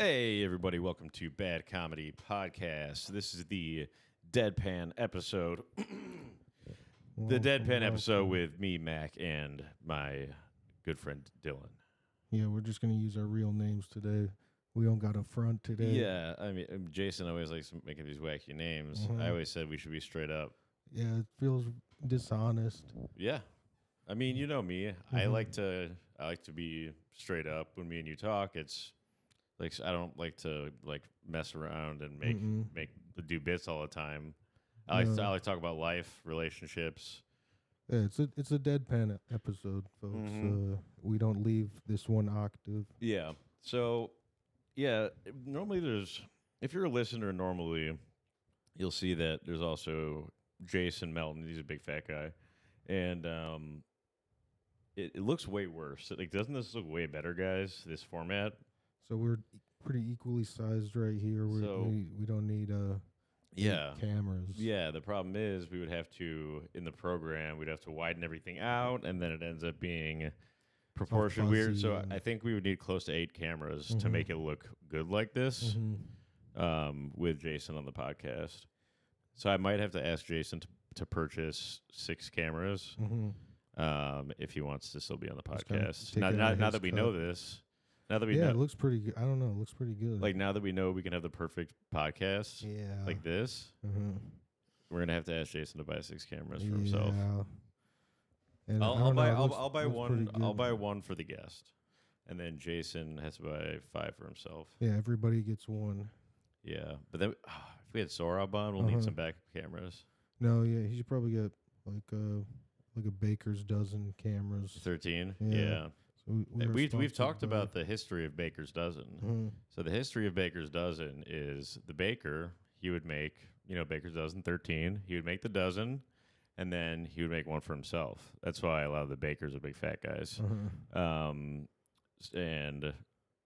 Hey, everybody, welcome to Bad Comedy Podcast. This is the deadpan episode. The deadpan episode with me, Mac, and my good friend Dylan. Yeah, we're just going to use our real names today. We don't got a front today. Yeah, I mean, Jason always likes making these wacky names. I always said we should be straight up. Yeah, it feels dishonest. Yeah. I mean, you know me. I like to be straight up when me and you talk. It's like I don't like to mess around and do bits all the time. I like to talk about life, relationships. Yeah, it's a deadpan episode, folks. We don't leave this one octave. Yeah. So, yeah, normally if you're a listener normally, you'll see that there's also Jason Melton. He's a big fat guy. And it looks way worse. Like, doesn't this look way better, guys, this format? So we're pretty equally sized right here. We don't need cameras. Yeah, the problem is we would have to, in the program, we'd have to widen everything out, and then it ends up being proportion weird. So I think we would need close to 8 cameras to make it look good like this with Jason on the podcast. So I might have to ask Jason to purchase 6 cameras if he wants to still be on the podcast. Now that we know this. Now that we know, it looks pretty good. I don't know. It looks pretty good. Like, now that we know we can have the perfect podcast like this, we're going to have to ask Jason to buy 6 cameras for himself. And I'll buy one. I'll buy one for the guest, and then Jason has to buy 5 for himself. Yeah, everybody gets one. Yeah, but then if we had Sorab on, we'll need some backup cameras. No, yeah, he should probably get like a baker's dozen cameras. 13. Yeah. So we've talked about the history of Baker's Dozen. So the history of Baker's Dozen is the baker. He would make Baker's Dozen 13. He would make the dozen. And then he would make one for himself. That's why a lot of the bakers are big fat guys. And,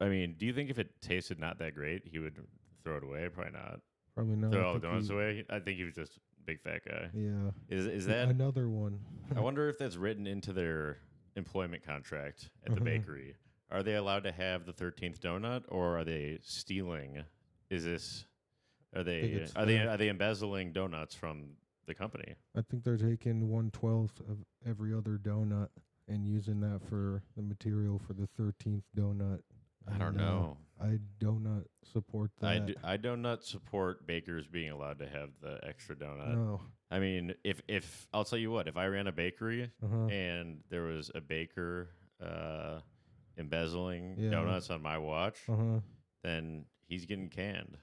I mean, do you think if it tasted not that great, he would throw it away? Probably not. Probably not. Throw all the donuts away? I think he was just a big fat guy. Yeah. Is that another one? I wonder if that's written into their employment contract at the bakery. Are they allowed to have the 13th donut, or are they stealing? Are they embezzling donuts from the company? I think they're taking 1/12 of every other donut and using that for the material for the 13th donut. I don't know. I do not support that. I do not support bakers being allowed to have the extra donut. No. I mean, if I'll tell you what, if I ran a bakery and there was a baker embezzling donuts on my watch, then he's getting canned.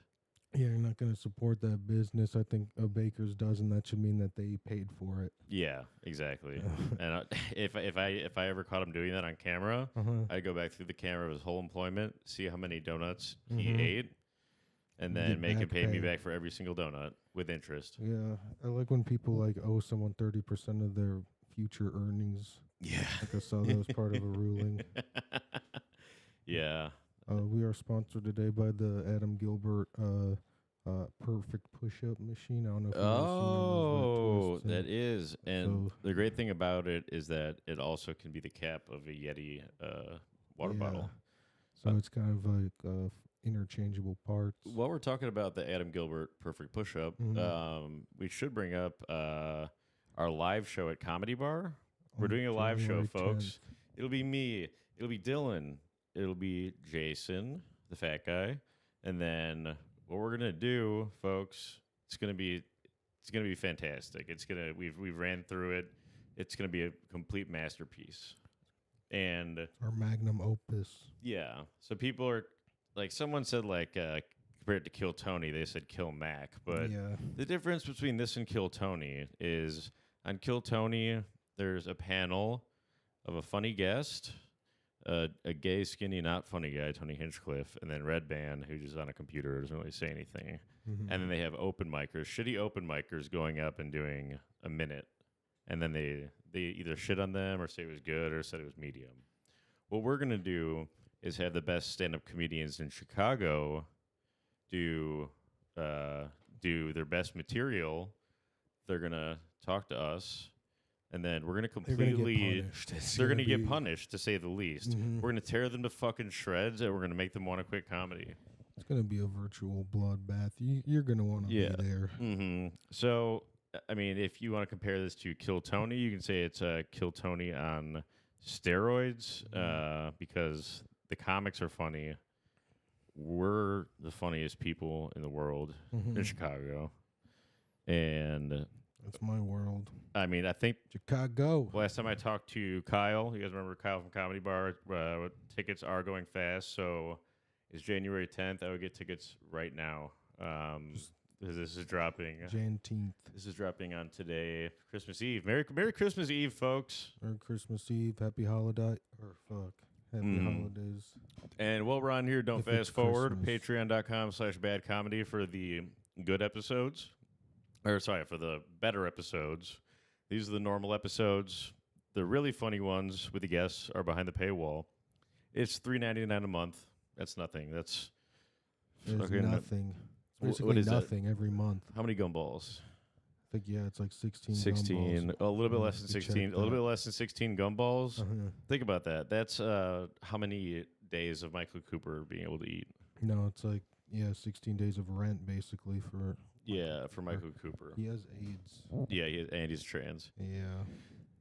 Yeah, you're not going to support that business. I think a baker's dozen, that should mean that they paid for it. Yeah, exactly. And if I ever caught him doing that on camera, I'd go back through the camera of his whole employment, see how many donuts he ate, and then make him pay me back for every single donut with interest. Yeah, I like when people owe someone 30% of their future earnings. Yeah. Like I saw that was part of a ruling. Yeah. We are sponsored today by the Adam Gilbert Perfect Push-Up Machine. I don't know if you've seen that is. And the great thing about it is that it also can be the cap of a Yeti water bottle. So it's kind of like interchangeable parts. While we're talking about the Adam Gilbert Perfect Push-Up, we should bring up our live show at Comedy Bar. We're doing a live show, folks. 10th. It'll be me. It'll be Dylan. It'll be Jason, the fat guy, and then what we're gonna do, folks, it's gonna be fantastic. We've ran through it. It's gonna be a complete masterpiece, and our magnum opus. Yeah. So people are someone said compared to Kill Tony, they said Kill Mac, but the difference between this and Kill Tony is on Kill Tony, there's a panel of a funny guest. A gay, skinny, not funny guy, Tony Hinchcliffe, and then Red Band, who's just on a computer, doesn't really say anything. And then they have open micers, shitty open micers going up and doing a minute. And then they either shit on them or say it was good or said it was medium. What we're going to do is have the best stand-up comedians in Chicago do their best material. They're going to talk to us. And then we're going to completely... They're going to get punished, to say the least. We're going to tear them to fucking shreds, and we're going to make them want to quit comedy. It's going to be a virtual bloodbath. You're going to want to be there. Mm-hmm. So, I mean, if you want to compare this to Kill Tony, you can say it's Kill Tony on steroids because the comics are funny. We're the funniest people in the world in Chicago. And that's my world. I mean, I think Chicago. Last time I talked to Kyle, you guys remember Kyle from Comedy Bar? Tickets are going fast, so it's January 10th. I would get tickets right now. This is dropping. Jan 10th. This is dropping on today, Christmas Eve. Merry Christmas Eve, folks. Merry Christmas Eve. Happy holiday. Happy holidays. And while we're on here, don't fast forward. Patreon.com/badcomedy for the good episodes. For the better episodes. These are the normal episodes. The really funny ones with the guests are behind the paywall. It's $3.99 a month. That's nothing. That's nothing. It's basically nothing every month. How many gumballs? I think, it's like 16 gumballs. A little bit less than 16. A little bit less than 16 gumballs. Think about that. That's how many days of Michael Cooper being able to eat? No, it's like, 16 days of rent, basically, for... Yeah, for Michael Cooper. He has AIDS. Yeah, and he's trans. Yeah.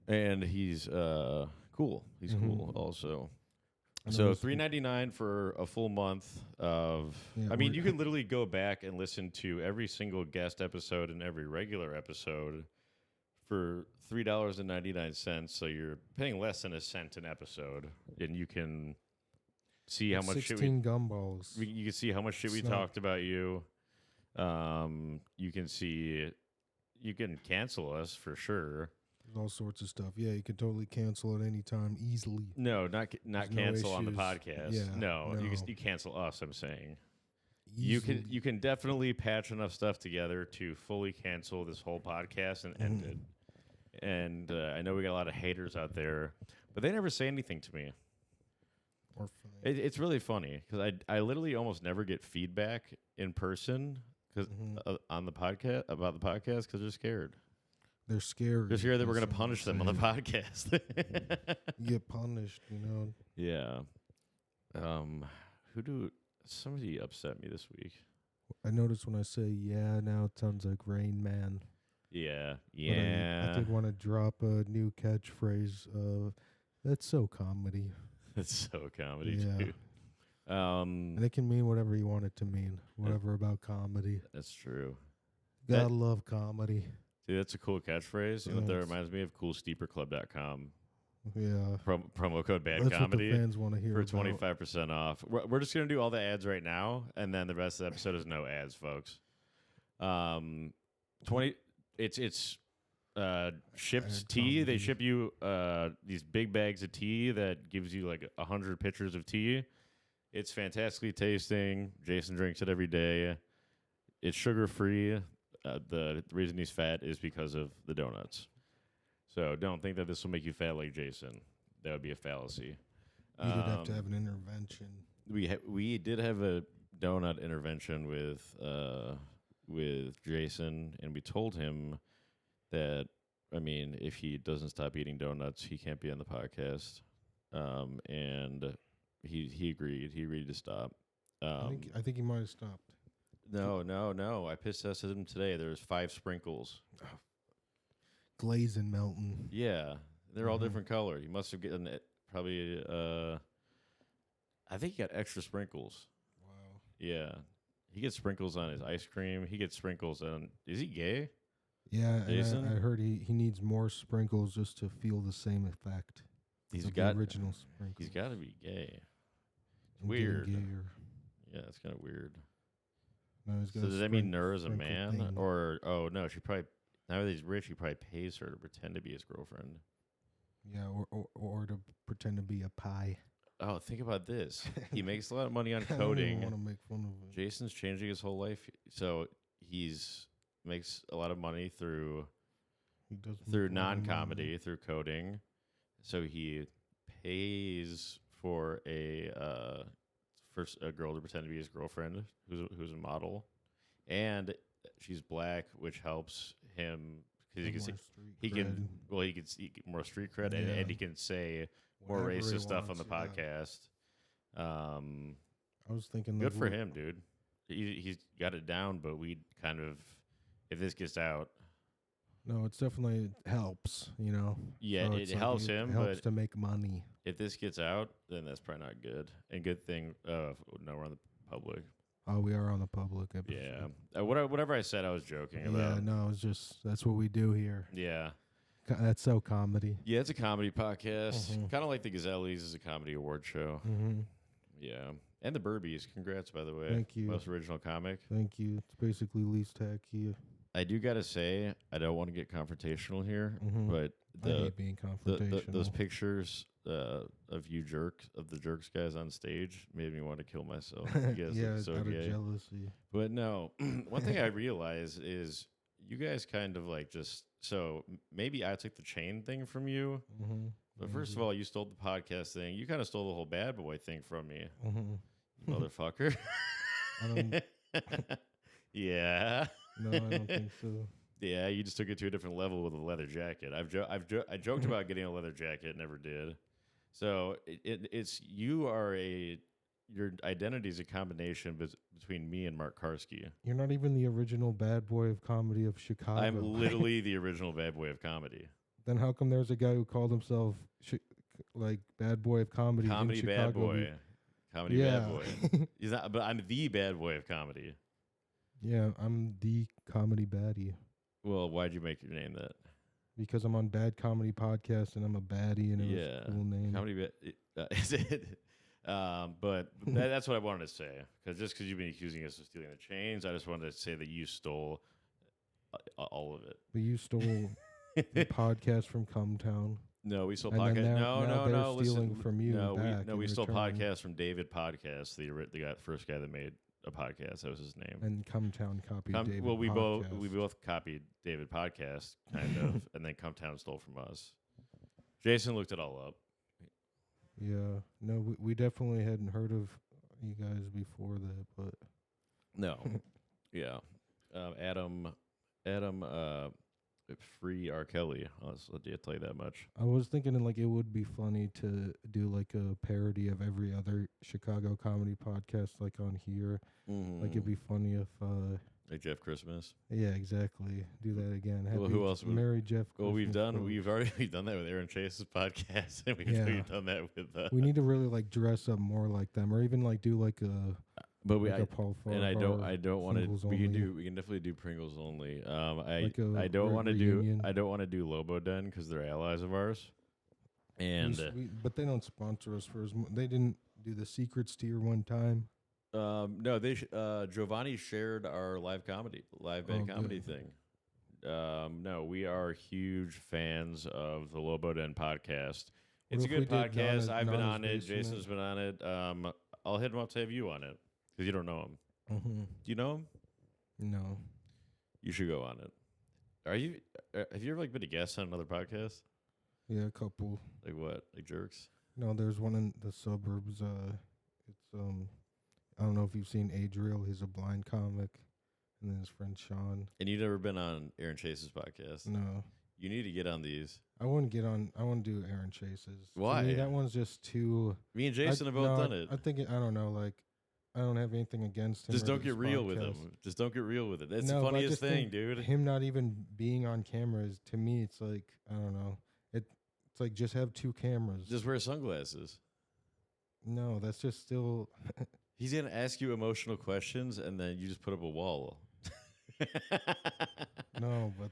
And he's cool. He's cool also. So $3.99 for a full month of... I mean, you can literally go back and listen to every single guest episode and every regular episode for $3.99. So you're paying less than a cent an episode. And you can see how much 16 gumballs. You can see how much shit we talked about you. You can see... You can cancel us for sure. All sorts of stuff. Yeah, you can totally cancel at any time easily. No, not cancel on the podcast. Yeah, no. You cancel us, I'm saying. Easily. You can definitely patch enough stuff together to fully cancel this whole podcast and end it. And I know we got a lot of haters out there, but they never say anything to me. It's really funny because I literally almost never get feedback in person on the podcast about the podcast because they're scared. They're scared. They're scared that we're going to punish them on the podcast. You get punished, Yeah. Somebody upset me this week. I noticed when I say now it sounds like Rain Man. Yeah. I did want to drop a new catchphrase. That's so comedy. That's so comedy, dude. And it can mean whatever you want it to mean. Whatever about comedy. That's true. Gotta love comedy. Dude, that's a cool catchphrase. You know what that reminds me of? CoolSteeperClub.com. Yeah. Promo code That's what badcomedy the fans want to hear for 25% off. We're just going to do all the ads right now, and then the rest of the episode is no ads, folks. It's shipped tea. They ship you these big bags of tea that gives you like 100 pitchers of tea. It's fantastically tasting. Jason drinks it every day. It's sugar-free. The reason he's fat is because of the donuts. So don't think that this will make you fat like Jason. That would be a fallacy. You did have to have an intervention. We did have a donut intervention with Jason, and we told him that, I mean, if he doesn't stop eating donuts, he can't be on the podcast. And he agreed. He agreed to stop. I think he might have stopped. No. I piss tested him today. There's 5 sprinkles. Glaze and Melton. Yeah, they're all different color. You must have gotten it probably. I think he got extra sprinkles. Wow. Yeah, he gets sprinkles on his ice cream. He gets sprinkles on. Is he gay? Yeah, I heard he needs more sprinkles just to feel the same effect. He's got the original sprinkles. He's got to be gay. Weird. Yeah, it's kind of weird. No, so does that mean Nur is a man? Thing. Or, no, she probably, now that he's rich, he probably pays her to pretend to be his girlfriend. Yeah, or to pretend to be a pie. Oh, think about this. He makes a lot of money on coding. I don't want to make fun of him. Jason's changing his whole life. So makes a lot of money through non-comedy, through coding. So he pays for a girl to pretend to be his girlfriend, who's a model, and she's black, which helps him because he can see more street cred, and he can say more racist stuff on the podcast. I I was thinking good for him, dude. He's got it down, but we kind of, if this gets out. No, it's definitely helps, you know. Yeah, so it helps him, it helps but to make money. if this gets out, then that's probably not good. And good thing, no, we're on the public. Oh, we are on the public episode. Yeah. Whatever I said, I was joking about. Yeah, no, it's just, that's what we do here. Yeah. That's so comedy. Yeah, it's a comedy podcast. Kind of like the Gazellies is a comedy award show. Yeah. And the Burbies. Congrats, by the way. Thank you. Most original comic. Thank you. It's basically least tacky. I do got to say, I don't want to get confrontational here, but I hate being confrontational. those pictures of you the jerks guys on stage made me want to kill myself. You guys look so out gay. of jealousy. But no, one thing I realize is you guys kind of like just, so maybe I took the chain thing from you, but first of all, you stole the podcast thing. You kind of stole the whole bad boy thing from me, motherfucker. Yeah. No, I don't think so. Yeah, you just took it to a different level with a leather jacket. I joked about getting a leather jacket, never did. So it's your identity is a combination between me and Mark Karski. You're not even the original bad boy of comedy of Chicago. I'm literally the original bad boy of comedy. Then how come there's a guy who called himself like bad boy of comedy? Comedy in bad Chicago? boy. Comedy bad boy. He's not, but I'm the bad boy of comedy. Yeah, I'm the comedy baddie. Well, why'd you make your name that? Because I'm on Bad Comedy Podcast and I'm a baddie and it was a cool name. Comedy is it? But that's what I wanted to say. Because you've been accusing us of stealing the chains, I just wanted to say that you stole all of it. But you stole the podcast from Cumtown. No, we stole and podcast. No. Stealing from you. We stole podcast from David Podcast, the first guy that made a podcast. That was his name. And Cumtown copied David. Well, we podcast. both copied David Podcast, kind of, and then Cumtown stole from us. Jason looked it all up. Yeah, no, we definitely hadn't heard of you guys before that, but no, yeah, Adam, free R. Kelly. I'll tell you that much. I was thinking like it would be funny to do like a parody of every other Chicago comedy podcast, like on here. Like it'd be funny if like Jeff Christmas. Yeah, exactly. Do that again. Well, who else? Marry Jeff Christmas. Well, we've done that with Aaron Chase's podcast, and we've done that with. We need to really like dress up more like them, or even like do like a. But a Paul Farr, and I don't want to. We can definitely do Pringles only. I don't want to do Lobo Den because they're allies of ours. And but they don't sponsor us for they didn't do the Secrets tier one time. No, they Giovanni shared our live band comedy thing. No, we are huge fans of the Lobo Den podcast. It's a good podcast. I've been on it. Jason's been on it. I'll hit him up to have you on it. Because you don't know him. Do you know him? No. You should go on it. Have you ever been a guest on another podcast? Yeah, a couple. Like what? Like Jerks? No, there's one in the suburbs. It's I don't know if you've seen Adriel. He's a blind comic, and then his friend Sean. And you've never been on Aaron Chase's podcast? No. You need to get on these. I want to do Aaron Chase's. Why? To me, that one's just too. Me and Jason have both done it. I think I don't know. Like, I don't have anything against him. Just don't get real with him. Just don't get real with it. That's the funniest thing, dude. Him not even being on camera is, to me, it's like, I don't know. It's like just have two cameras. Just wear sunglasses. No, that's just still. He's gonna ask you emotional questions, and then you just put up a wall. No, but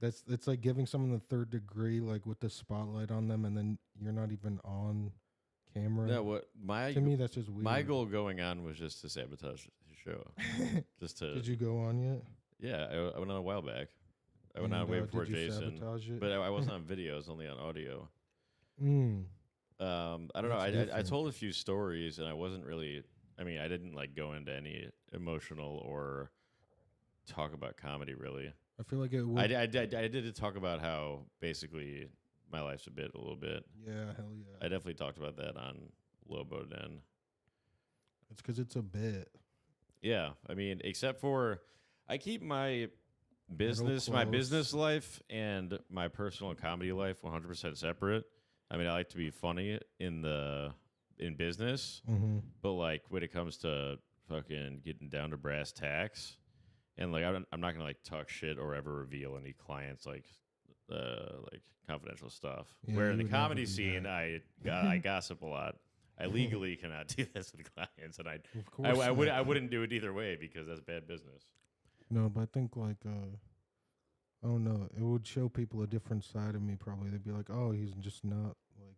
it's like giving someone the third degree, like with the spotlight on them, and then you're not even on camera. No, to me that's just weird. My goal going on was just to sabotage his show. Did you go on yet? Yeah, I went on a while back. I went on way before Jason, but I wasn't on video. I was only on audio. I don't know. I told a few stories, and I wasn't really. I mean, I didn't like go into any emotional or talk about comedy really. I feel like it would. I did talk about how basically my life's a little bit. Yeah, hell yeah. I definitely talked about that on Lobo Den. It's because it's a bit. Yeah, I mean, except for I keep my business life and my personal comedy life 100% separate. I mean, I like to be funny in the in business, but like when it comes to fucking getting down to brass tacks, and like I'm not gonna like talk shit or ever reveal any clients like confidential stuff. Yeah, where in the comedy scene, I gossip a lot. I legally cannot do this with clients, and I wouldn't do it either way because that's bad business. No, but I think like I don't know, it would show people a different side of me. Probably they'd be like, oh, he's just not like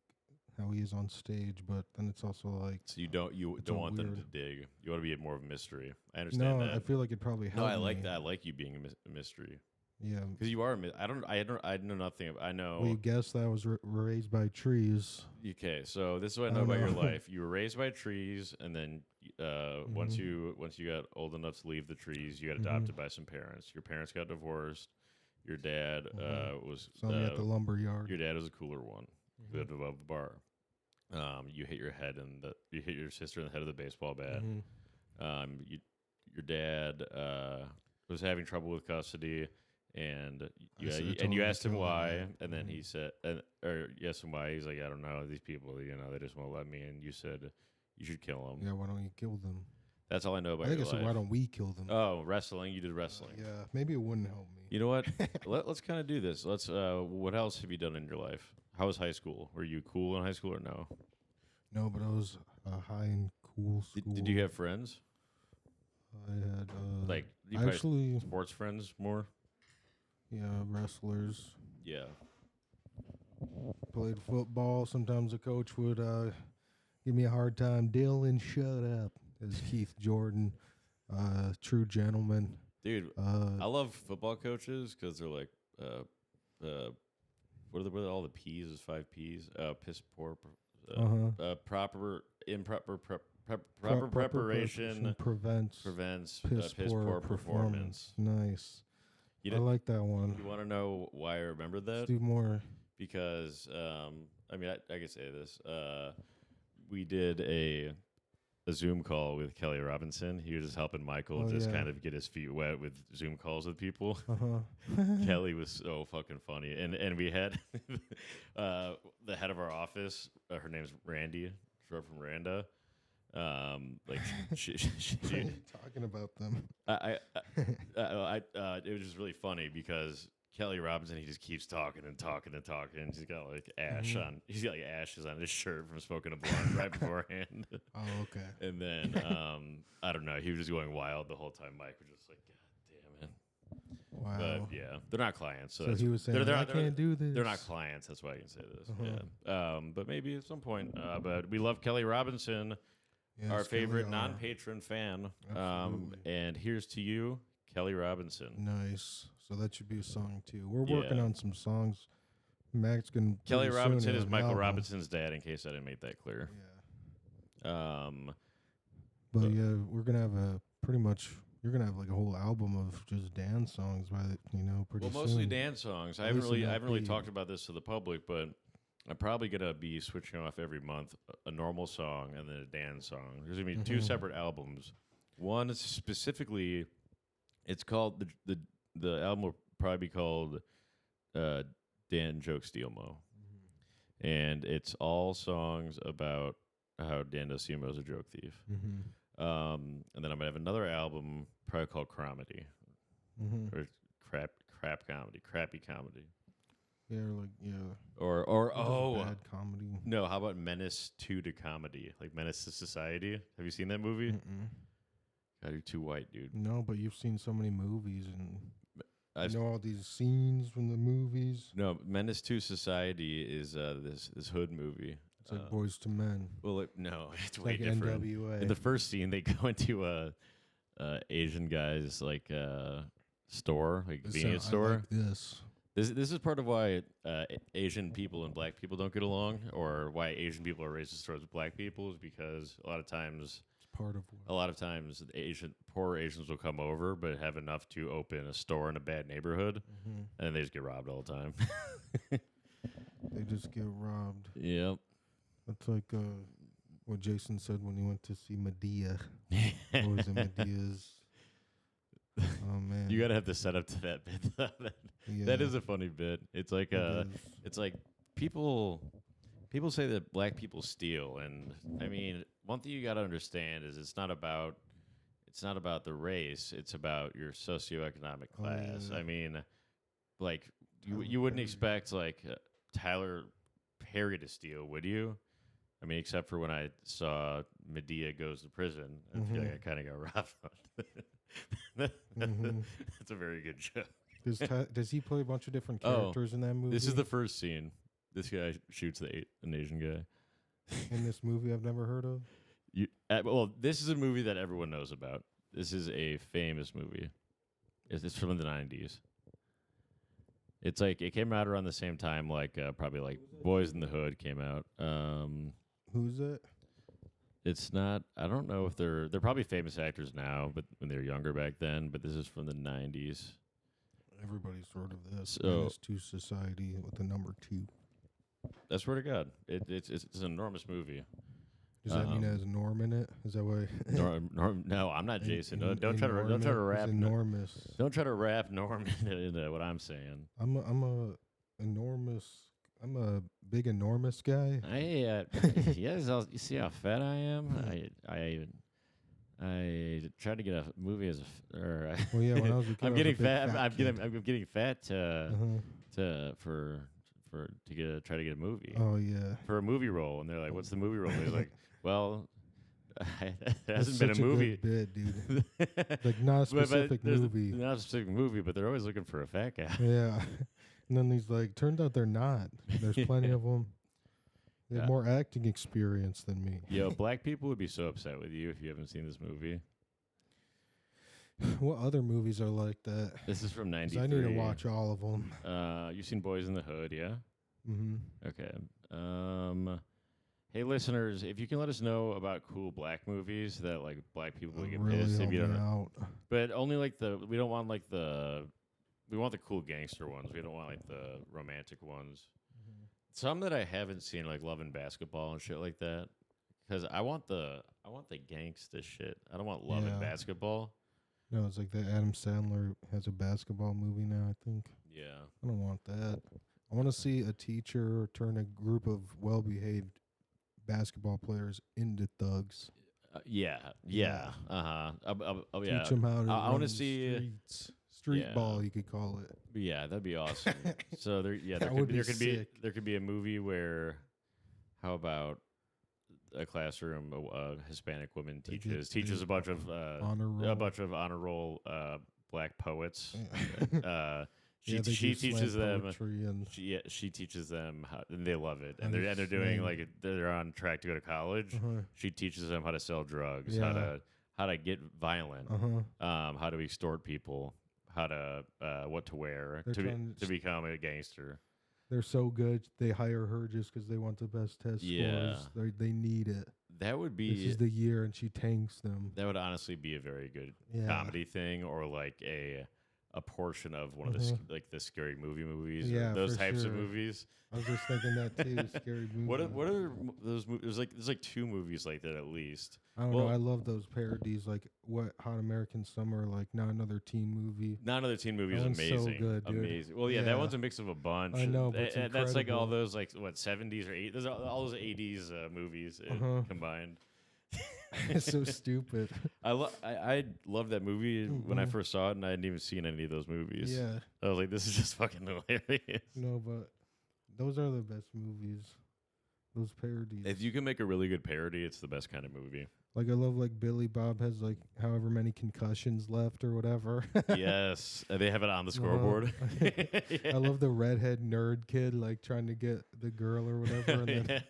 how he is on stage. But then it's also like, so you don't want them to dig. You want to be more of a mystery. I understand that. I feel like it probably helped. No, I like that. I like you being a mystery. Yeah, because you are. I know nothing. I know. Well, you guessed that I was raised by trees. Okay, so this is what I know about your life. You were raised by trees, and then once you got old enough to leave the trees, you got adopted by some parents. Your parents got divorced. Your dad was at the lumber yard. Your dad was a cooler one, lived above the bar. You hit your sister in the head of the baseball bat. Your dad was having trouble with custody. And you asked him why, and then he said, or you asked him why. He's like, I don't know, these people, they just won't let me. And you said, you should kill them. Yeah, why don't you kill them? That's all I know about your life. I think I said, why don't we kill them? Oh, wrestling. You did wrestling. Yeah, maybe it wouldn't help me. You know what? Let's kind of do this. Let's. What else have you done in your life? How was high school? Were you cool in high school or no? No, but I was high and cool school. Did you have friends? I had like actually sports friends more. Yeah, wrestlers. Yeah. Played football. Sometimes the coach would give me a hard time. Dylan, shut up. As Keith Jordan, true gentleman. Dude, I love football coaches because they're like, what are all the P's? Is 5 P's? Piss poor, proper preparation prevents piss poor performance. Nice. I like that one. You want to know why I remember that? Let's do more. Because, I can say this. We did a Zoom call with Kelly Robinson. He was just helping Michael kind of get his feet wet with Zoom calls with people. Kelly was so fucking funny. And we had the head of our office. Her name's Randy, short from Randa. She talking about them. It was just really funny because Kelly Robinson, he just keeps talking and talking and talking. And he's got like ash on. He's got like ashes on his shirt from smoking a blunt right beforehand. Oh, okay. And then I don't know. He was just going wild the whole time. Mike was just like, God damn it. Wow. But yeah, they're not clients. So he was saying, I can't do this. They're not clients. That's why I can say this. Yeah. But maybe at some point. But we love Kelly Robinson. Yes, our favorite non-patron fan. And here's to you, Kelly Robinson. Nice. So that should be a song too. We're working on some songs. Max can. Kelly Robinson is Michael Robinson's dad. In case I didn't make that clear. Yeah. But yeah, we're gonna have you're gonna have like a whole album of just dance songs by pretty soon. Mostly dance songs. I haven't really talked about this to the public, but I'm probably gonna be switching off every month a normal song and then a dance song. There's gonna be 2 separate albums. One is specifically, it's called the album will probably be called Dan Joke Steel Mo, and it's all songs about how Dan does see him as a joke thief. And then I'm gonna have another album probably called Comedy, or crappy comedy. Or bad comedy. No, how about Menace 2 to comedy, like Menace to Society? Have you seen that movie? God, you're too white, dude. No, but you've seen so many movies and I know all these scenes from the movies. No, Menace to Society is this hood movie. It's like Boys to Men. Well, no, it's way like different. NWA. In the first scene, they go into a Asian guy's like store, like convenience store. I like this. This is part of why Asian people and black people don't get along, or why Asian people are racist towards black people, is because a lot of times poor Asians will come over but have enough to open a store in a bad neighborhood, and then they just get robbed all the time. They just get robbed. Yep. That's like what Jason said when he went to see Medea. What was it, Medea's? Oh man! You gotta have the setup to that bit. That is a funny bit. It's like it's like people people say that black people steal, and I mean, one thing you got to understand is it's not about the race. It's about your socioeconomic class. Yeah. I mean, like you wouldn't expect like Tyler Perry to steal, would you? I mean, except for when I saw Medea Goes to Prison, I feel like I kind of got robbed. That's a very good joke. Does he play a bunch of different characters in that movie? This is the first scene. This guy shoots an Asian guy. In this movie I've never heard of? Well, this is a movie that everyone knows about. This is a famous movie. It's from the 90s. It's like it came out around the same time, like probably like Boys in the Hood came out. Who's it? It's not. I don't know if they're probably famous actors now, but when they were younger back then. But this is from the 90s. Everybody's heard of this. So, Menace to Society with the number 2. I swear to God, it's an enormous movie. Does that mean it has Norm in it? Is that why? Norm, no, I'm not Jason. Don't try to wrap. Enormous. Don't try to wrap Norm into what I'm saying. I'm a big enormous guy. Yes, you see how fat I am. I tried to get a movie as when I was a kid, I'm getting fat. I'm getting fat to try to get a movie. Oh yeah, for a movie role, and they're like, "What's the movie role?" They're like, "Well, it hasn't been a movie, good bit, dude. Like not a specific movie, not a specific movie, but they're always looking for a fat guy." Yeah, and then he's like, "Turns out they're not. There's plenty of them. They have more acting experience than me." Yo, black people would be so upset with you if you haven't seen this movie. What other movies are like that? This is from '93. I need to watch all of them. You've seen Boys in the Hood, yeah? Mm-hmm. Okay. Hey, listeners, if you can let us know about cool black movies that like black people would get really pissed if you don't know. But only like we don't want like we want the cool gangster ones. We don't want like the romantic ones. Mm-hmm. Some that I haven't seen, like Love and Basketball and shit like that, because I want the gangsta shit. I don't want Love and Basketball. No, it's like that Adam Sandler has a basketball movie now, I think. Yeah. I don't want that. I want to see a teacher turn a group of well-behaved basketball players into thugs. Yeah. Uh-huh. Teach them how to I want to see street ball, you could call it. Yeah, that'd be awesome. So there could be a movie where, how about a classroom, a Hispanic woman teaches a bunch of honor roll black poets. She teaches them. She teaches them how, and they love it. And they're doing like they're on track to go to college. She teaches them how to sell drugs, how to get violent, how to extort people, how to what to wear to become a gangster. They're so good, they hire her just because they want the best test scores. They need it. That would be... This is the year, and she tanks them. That would honestly be a very good comedy thing, or like a portion of one of the scary movies. Yeah, those types of movies. I was just thinking that too. Scary movies. What are those movies? There's like 2 movies like that at least. I don't know. I love those parodies, like Hot American Summer, like Not Another Teen Movie. Not Another Teen Movie is amazing. So good, dude. Amazing. Well, that one's a mix of a bunch. I know, but it's that's like all those 70s or 80s. There's all those 80s movies combined. It's so stupid. I loved that movie when I first saw it, and I hadn't even seen any of those movies. Yeah, I was like, this is just fucking hilarious. No, but those are the best movies. Those parodies. If you can make a really good parody, it's the best kind of movie. Like I love Billy Bob has like however many concussions left or whatever. Yes, they have it on the scoreboard. I love the redhead nerd kid like trying to get the girl or whatever, and then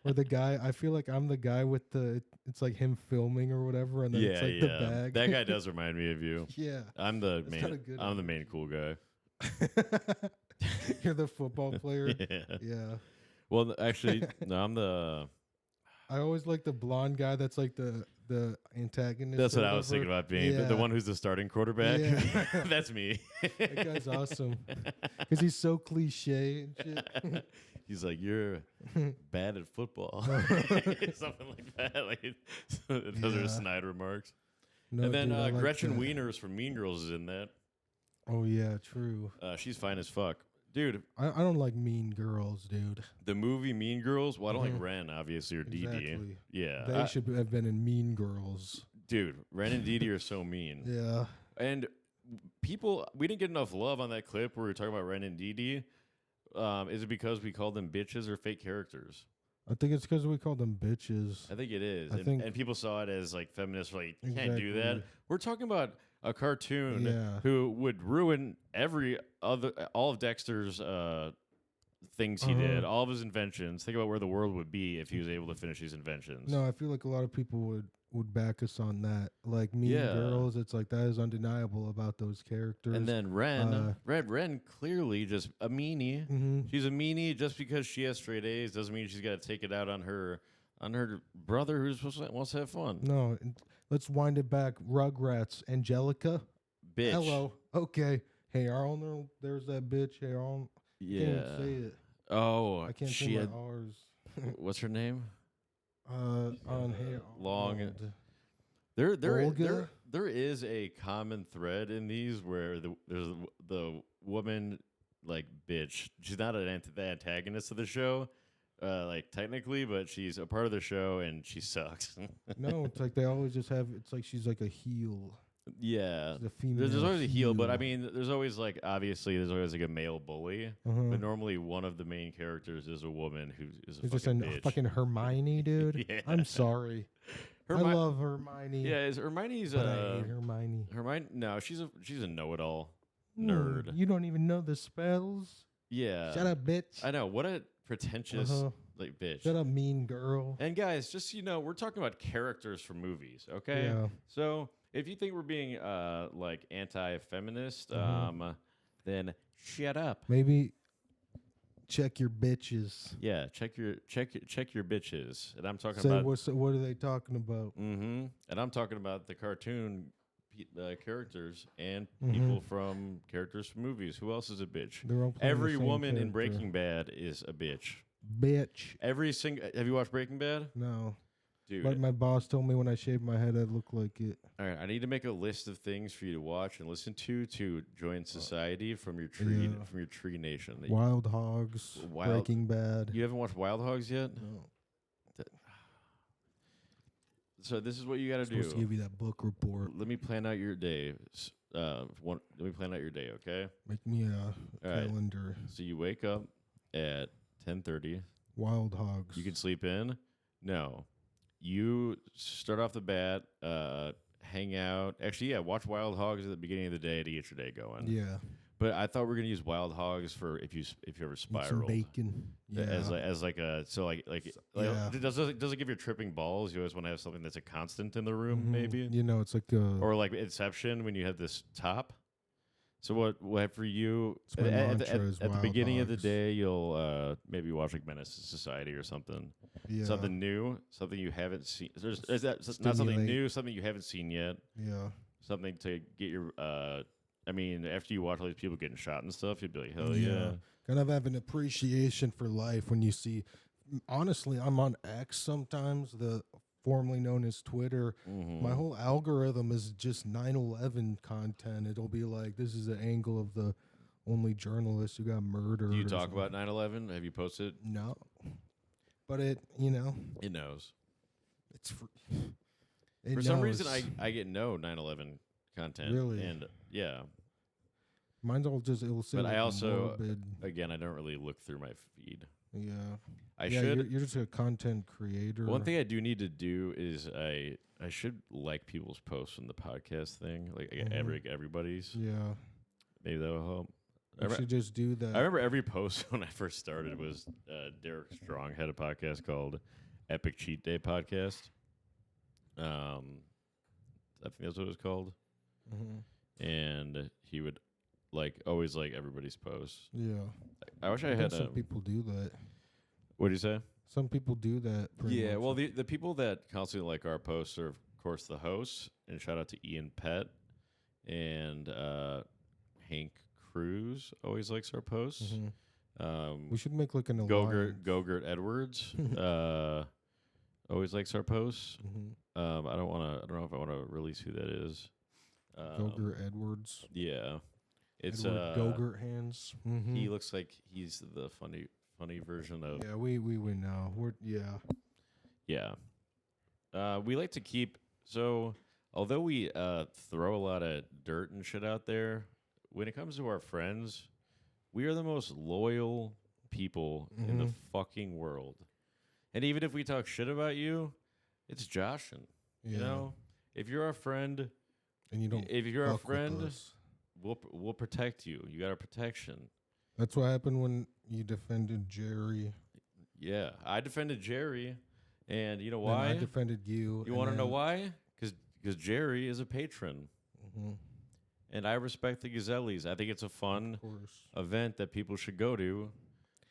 or the guy. I feel like I'm the guy with it's like him filming or whatever, and then it's like the bag. That guy does remind me of you. Yeah, I'm the main cool guy. You're the football player. Yeah. Well, actually, no, I'm the. I always like the blonde guy that's like the antagonist. That's what I was thinking about being. The one who's the starting quarterback. Yeah. That's me. That guy's awesome. Because he's so cliche and shit. He's like, you're bad at football. Something like that. Like, those are snide remarks. No, and then Gretchen Wieners from Mean Girls is in that. Oh, yeah, true. She's fine as fuck. Dude, I don't like Mean Girls, dude. the movie Mean Girls. Well, I don't like Ren, obviously, or Dee Dee. Exactly. Yeah, They should have been in Mean Girls. dude. Ren and Dee Dee are so mean. Yeah. And we didn't get enough love on that clip where we were talking about Ren and Dee Dee. Is it because we called them bitches or fake characters? I think it's because we call them bitches. I think it is. think and people saw it as like feminists, like, you can't do that. Exactly. We're talking about a cartoon Yeah. who would ruin all of Dexter's things he did, all of his inventions. Think about where the world would be if he was able to finish these inventions. No, I feel like a lot of people would back us on that. Like Mean Girls, it's like that is undeniable about those characters. And then Ren clearly just a meanie. She's a meanie just because she has straight A's doesn't mean she's got to take it out on her brother who's wants to have fun. No, let's wind it back. Rugrats, Angelica. Bitch. Hello. Okay. Hey Arnold, there's that bitch. Hey Arnold. Yeah. Can't even say it. Oh, I can't say my R's. What's her name? On Hey Long. Olga? There is a common thread in these where there's the woman like bitch. She's not the antagonist of the show, like technically, but she's a part of the show and she sucks. No, it's like they always just have. It's like she's like a heel. Yeah, She's a female there's always a heel, but I mean, there's always like obviously there's always like a male bully, but normally one of the main characters is a woman who is a just fucking a bitch. fucking Hermione, dude. Yeah. I'm sorry. I love Hermione. Yeah, is Hermione's but I hate Hermione. Hermione? No, she's a know-it-all nerd. You don't even know the spells. Yeah, Shut up, bitch. I know. What a pretentious like bitch. Shut up, mean girl. And guys, just we're talking about characters from movies, okay? Yeah. So if you think we're being like anti-feminist, then shut up. Maybe check your bitches. Yeah, check your bitches. And I'm talking Say about what are they talking about? And I'm talking about the cartoon characters and people from characters from movies. Who else is a bitch? Every woman in Breaking Bad is a bitch. Bitch. Have you watched Breaking Bad? No. Dude. But my boss told me when I shaved my head, I'd look like it. All right, I need to make a list of things for you to watch and listen to join society from your tree nation. Wild Hogs, Breaking Bad. You haven't watched Wild Hogs yet? No. So this is what you got to do. Supposed to give you that book report. Let me plan out your day. Let me plan out your day, okay? Make me a calendar. Right. So you wake up at 10:30. Wild Hogs. You can sleep in? No. You start off the bat, hang out. Actually, yeah, watch Wild Hogs at the beginning of the day to get your day going. Yeah. But I thought we were gonna use Wild Hogs for if you ever spiraled. Some bacon. Yeah. As like a does it give you tripping balls? You always want to have something that's a constant in the room, maybe. It's like or like Inception when you have this top. So what for you at the beginning of the day you'll maybe watch like Menace Society or something. Yeah. Something new, something you haven't seen. Is that not something new, something you haven't seen yet? Yeah. Something to get your I mean, after you watch all these people getting shot and stuff, you'd be like, hell yeah. Kind of have an appreciation for life when you see. Honestly, I'm on X sometimes, the formerly known as Twitter. My whole algorithm is just 9/11 content. It'll be like, this is the angle of the only journalist who got murdered. Do you talk about 9/11? Have you posted? No. But it knows. It's free. For some reason, I get no 9/11 content. Really? And yeah. Mine's all just, it will say. But I also, again, I don't really look through my feed. Yeah. I should. You're just a content creator. One thing I do need to do is I should like people's posts on the podcast thing, like everybody's. Yeah. Maybe that will help. I should just do that. I remember every post when I first started was Derek Strong had a podcast called Epic Cheat Day Podcast. I think that's what it was called. And he would always like everybody's posts. Yeah. I wish I had some people do that. What do you say? Some people do that. Yeah, well, the people that constantly like our posts are, of course, the hosts. And shout out to Ian Pett and Hank Cruz always likes our posts. We should make like an alliance. Gogurt Edwards always likes our posts. I don't know if I want to release who that is. Gogurt Edwards. Yeah. It's Edward Gogurt hands. Mm-hmm. He looks like he's the funny version of. Yeah, we know. Yeah. We like to keep although we throw a lot of dirt and shit out there, when it comes to our friends, we are the most loyal people in the fucking world. And even if we talk shit about you, it's joshing. Yeah. You know, if you're our friend, and you don't, if you're our friend, we'll protect you. You got our protection. That's what happened when you defended Jerry. Yeah, I defended Jerry, and you know why? I defended you. You want to know why? Because Jerry is a patron. Mm-hmm. And I respect the Gazellies. I think it's a fun event that people should go to.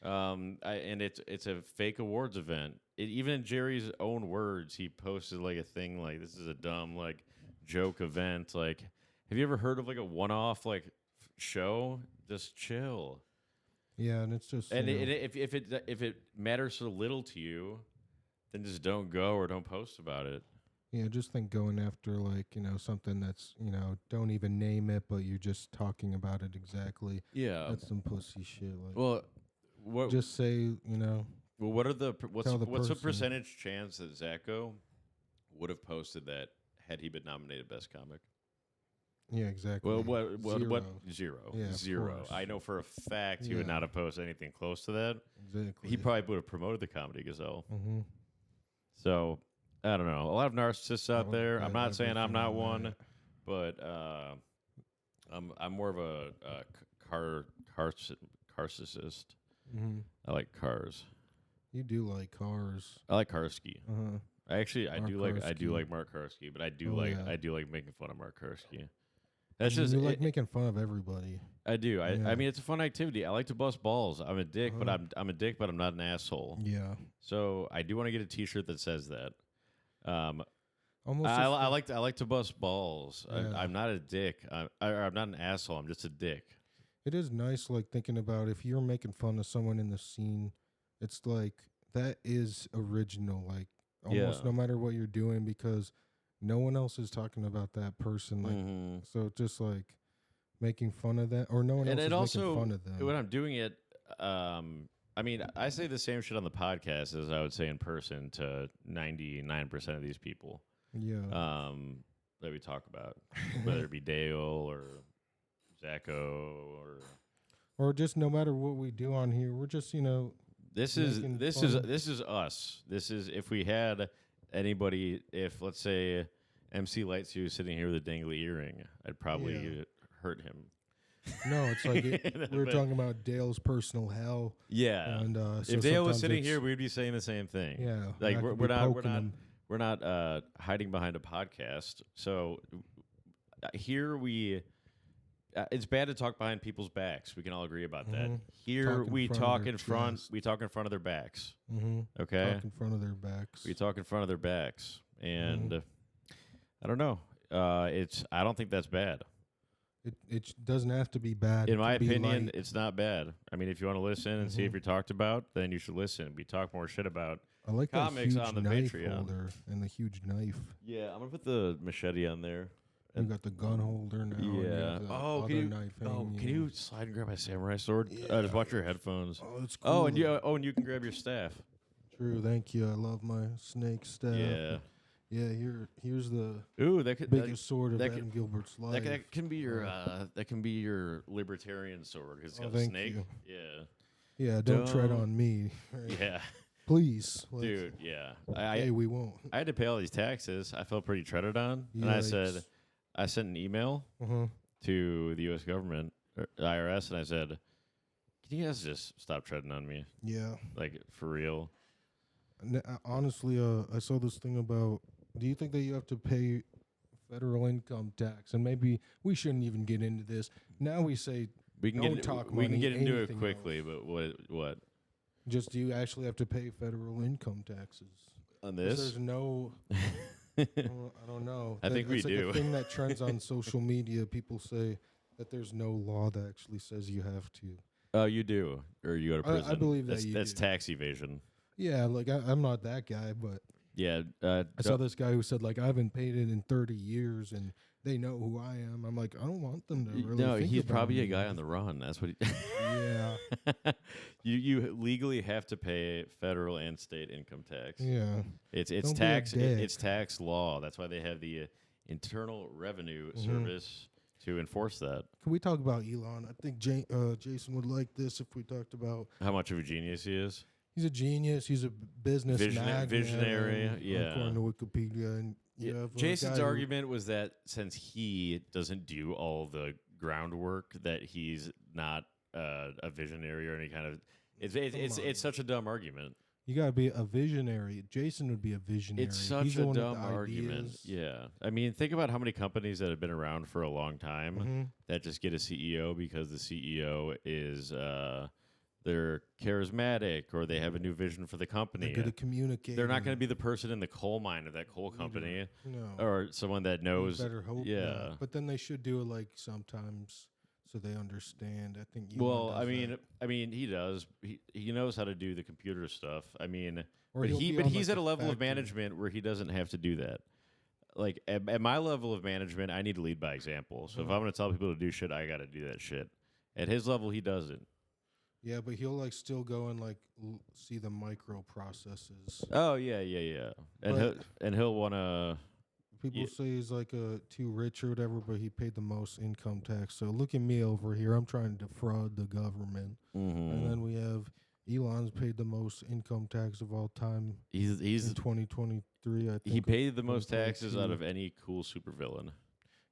And it's a fake awards event. Even in Jerry's own words, he posted like a thing like, "This is a dumb like joke event." Like, have you ever heard of like a one-off like show? Just chill. Yeah, and it's just if it matters so little to you, then just don't go or don't post about it. Yeah, just think going after like, something that's, don't even name it, but you're just talking about it exactly. Yeah. That's some pussy shit. Like, well, what just say, Well, what's the percentage chance that Zacho would have posted that had he been nominated Best Comic? Yeah, exactly. Well, what? Zero. Yeah, Zero. I know for a fact he would not have posted anything close to that. Exactly. He probably would have promoted the Comedy Gazelle. Mm-hmm. So, I don't know. A lot of narcissists out there. I'm not saying I'm not one, but I'm more of a carcissist. Mm-hmm. I like cars. You do like cars. I like Karski. Uh-huh. I do like Mark Karski, but I do like making fun of Mark Karski. That's just you like making fun of everybody. I do. I mean, it's a fun activity. I like to bust balls. I'm a dick, but I'm a dick, but I'm not an asshole. Yeah. So I do want to get a T-shirt that says that. Almost. I like to bust balls. Yeah. I'm not a dick. I'm not an asshole. I'm just a dick. It is nice, like thinking about if you're making fun of someone in the scene, it's like that is original. Like almost no matter what you're doing, because no one else is talking about that person. Like so, just like making fun of that, or no one else is making fun of them. When I'm doing it, I mean, I say the same shit on the podcast as I would say in person to 99% of these people. Yeah. That we talk about, whether it be Dale or Zacho or just no matter what we do on here, we're just This is us. This is if we had anybody. If let's say MC Lightsuit was sitting here with a dangly earring, I'd probably hurt him. No, it's like we were talking about Dale's personal hell. Yeah, and if Dale was sitting here, we'd be saying the same thing. Yeah, like we're not hiding behind a podcast. So here we. It's bad to talk behind people's backs. We can all agree about that. Here we talk in front. We talk in front of their backs. Okay, talk in front of their backs. We talk in front of their backs, and I don't know. I don't think that's bad. It doesn't have to be bad. In my opinion, it's not bad. I mean, if you want to listen and see if you're talked about, then you should listen. We talk more shit about comics on the Patreon. Holder and the huge knife. Yeah, I'm gonna put the machete on there. You got the gun holder now. Yeah. Can you slide and grab my samurai sword? Yeah. Just watch your headphones. Oh, it's cool. And you can grab your staff. True. Thank you. I love my snake staff. Yeah. Yeah. Here's the biggest sword of Adam Gilbert's life. That can be your libertarian sword because it's got a snake. You. Yeah. Yeah. Don't tread on me. Right? Yeah. Please, dude. Yeah. We won't. I had to pay all these taxes. I felt pretty treaded on, and I sent an email to the U.S. government, or IRS, and I said, "Can you guys just stop treading on me?" Yeah, like for real. Honestly, I saw this thing about. Do you think that you have to pay federal income tax? And maybe we shouldn't even get into this. Now we say we can get into it quickly, else. But what? Just do you actually have to pay federal income taxes on this? There's no. I don't know. I think we do. A thing that trends on social media. People say that there's no law that actually says you have to. Oh, you do, or you go to prison. I believe that's do. Tax evasion. Yeah, like I'm not that guy, but Yeah. I saw this guy who said, like, I haven't paid it in 30 years, and they know who I am. I'm like, I don't want them to really think he's about probably me. a guy on the run. That's what he... Yeah. You legally have to pay federal and state income tax. Yeah. It's Don't tax be a dick. it's tax law. That's why they have the Internal Revenue Service to enforce that. Can we talk about Elon? I think Jason would like this if we talked about How much of a genius he is. He's a genius. He's a business magnate, visionary. Yeah. According to Wikipedia. And Jason's argument was that since he doesn't do all the groundwork, that he's not a visionary or any kind of. It's such a dumb argument. You gotta be a visionary. Jason would be a visionary. It's such a dumb argument. Yeah, I mean, think about how many companies that have been around for a long time that just get a CEO because the CEO is they're charismatic or they have a new vision for the company. They're good at communicating. They're not going to be the person in the coal mine of that coal company, no, or someone that knows. You better hope. Yeah, not. But then they should do it like sometimes. So they understand. I think. I mean, he does. He knows how to do the computer stuff. I mean, or but he's at a level factory. of management where he doesn't have to do that. Like at my level of management, I need to lead by example. So if I'm going to tell people to do shit, I got to do that shit. At his level, he doesn't. Yeah, but he'll like still go and like see the micro processes. Oh yeah, and he'll want to. People say he's like too rich or whatever, but he paid the most income tax. So look at me over here. I'm trying to defraud the government. And then we have Elon's paid the most income tax of all time. He's in 2023. I think he paid the most taxes out of any cool supervillain.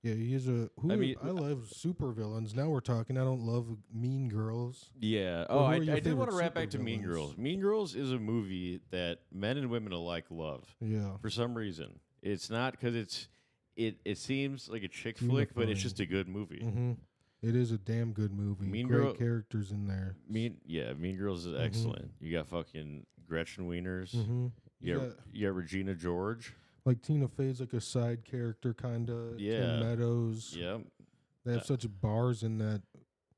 Yeah, he's a. I love supervillains. Now we're talking. I don't love Mean Girls. Yeah. Oh, I do want to wrap back to Mean Girls. Mean Girls is a movie that men and women alike love. Yeah. For some reason. It's not because it seems like a chick flick, but it's just a good movie. It is a damn good movie. Great characters in there. Mean Girls is excellent. You got fucking Gretchen Wieners. You got Regina George. Like Tina Fey's like a side character kind of. Yeah. Tim Meadows. Yep. They have such bars in that.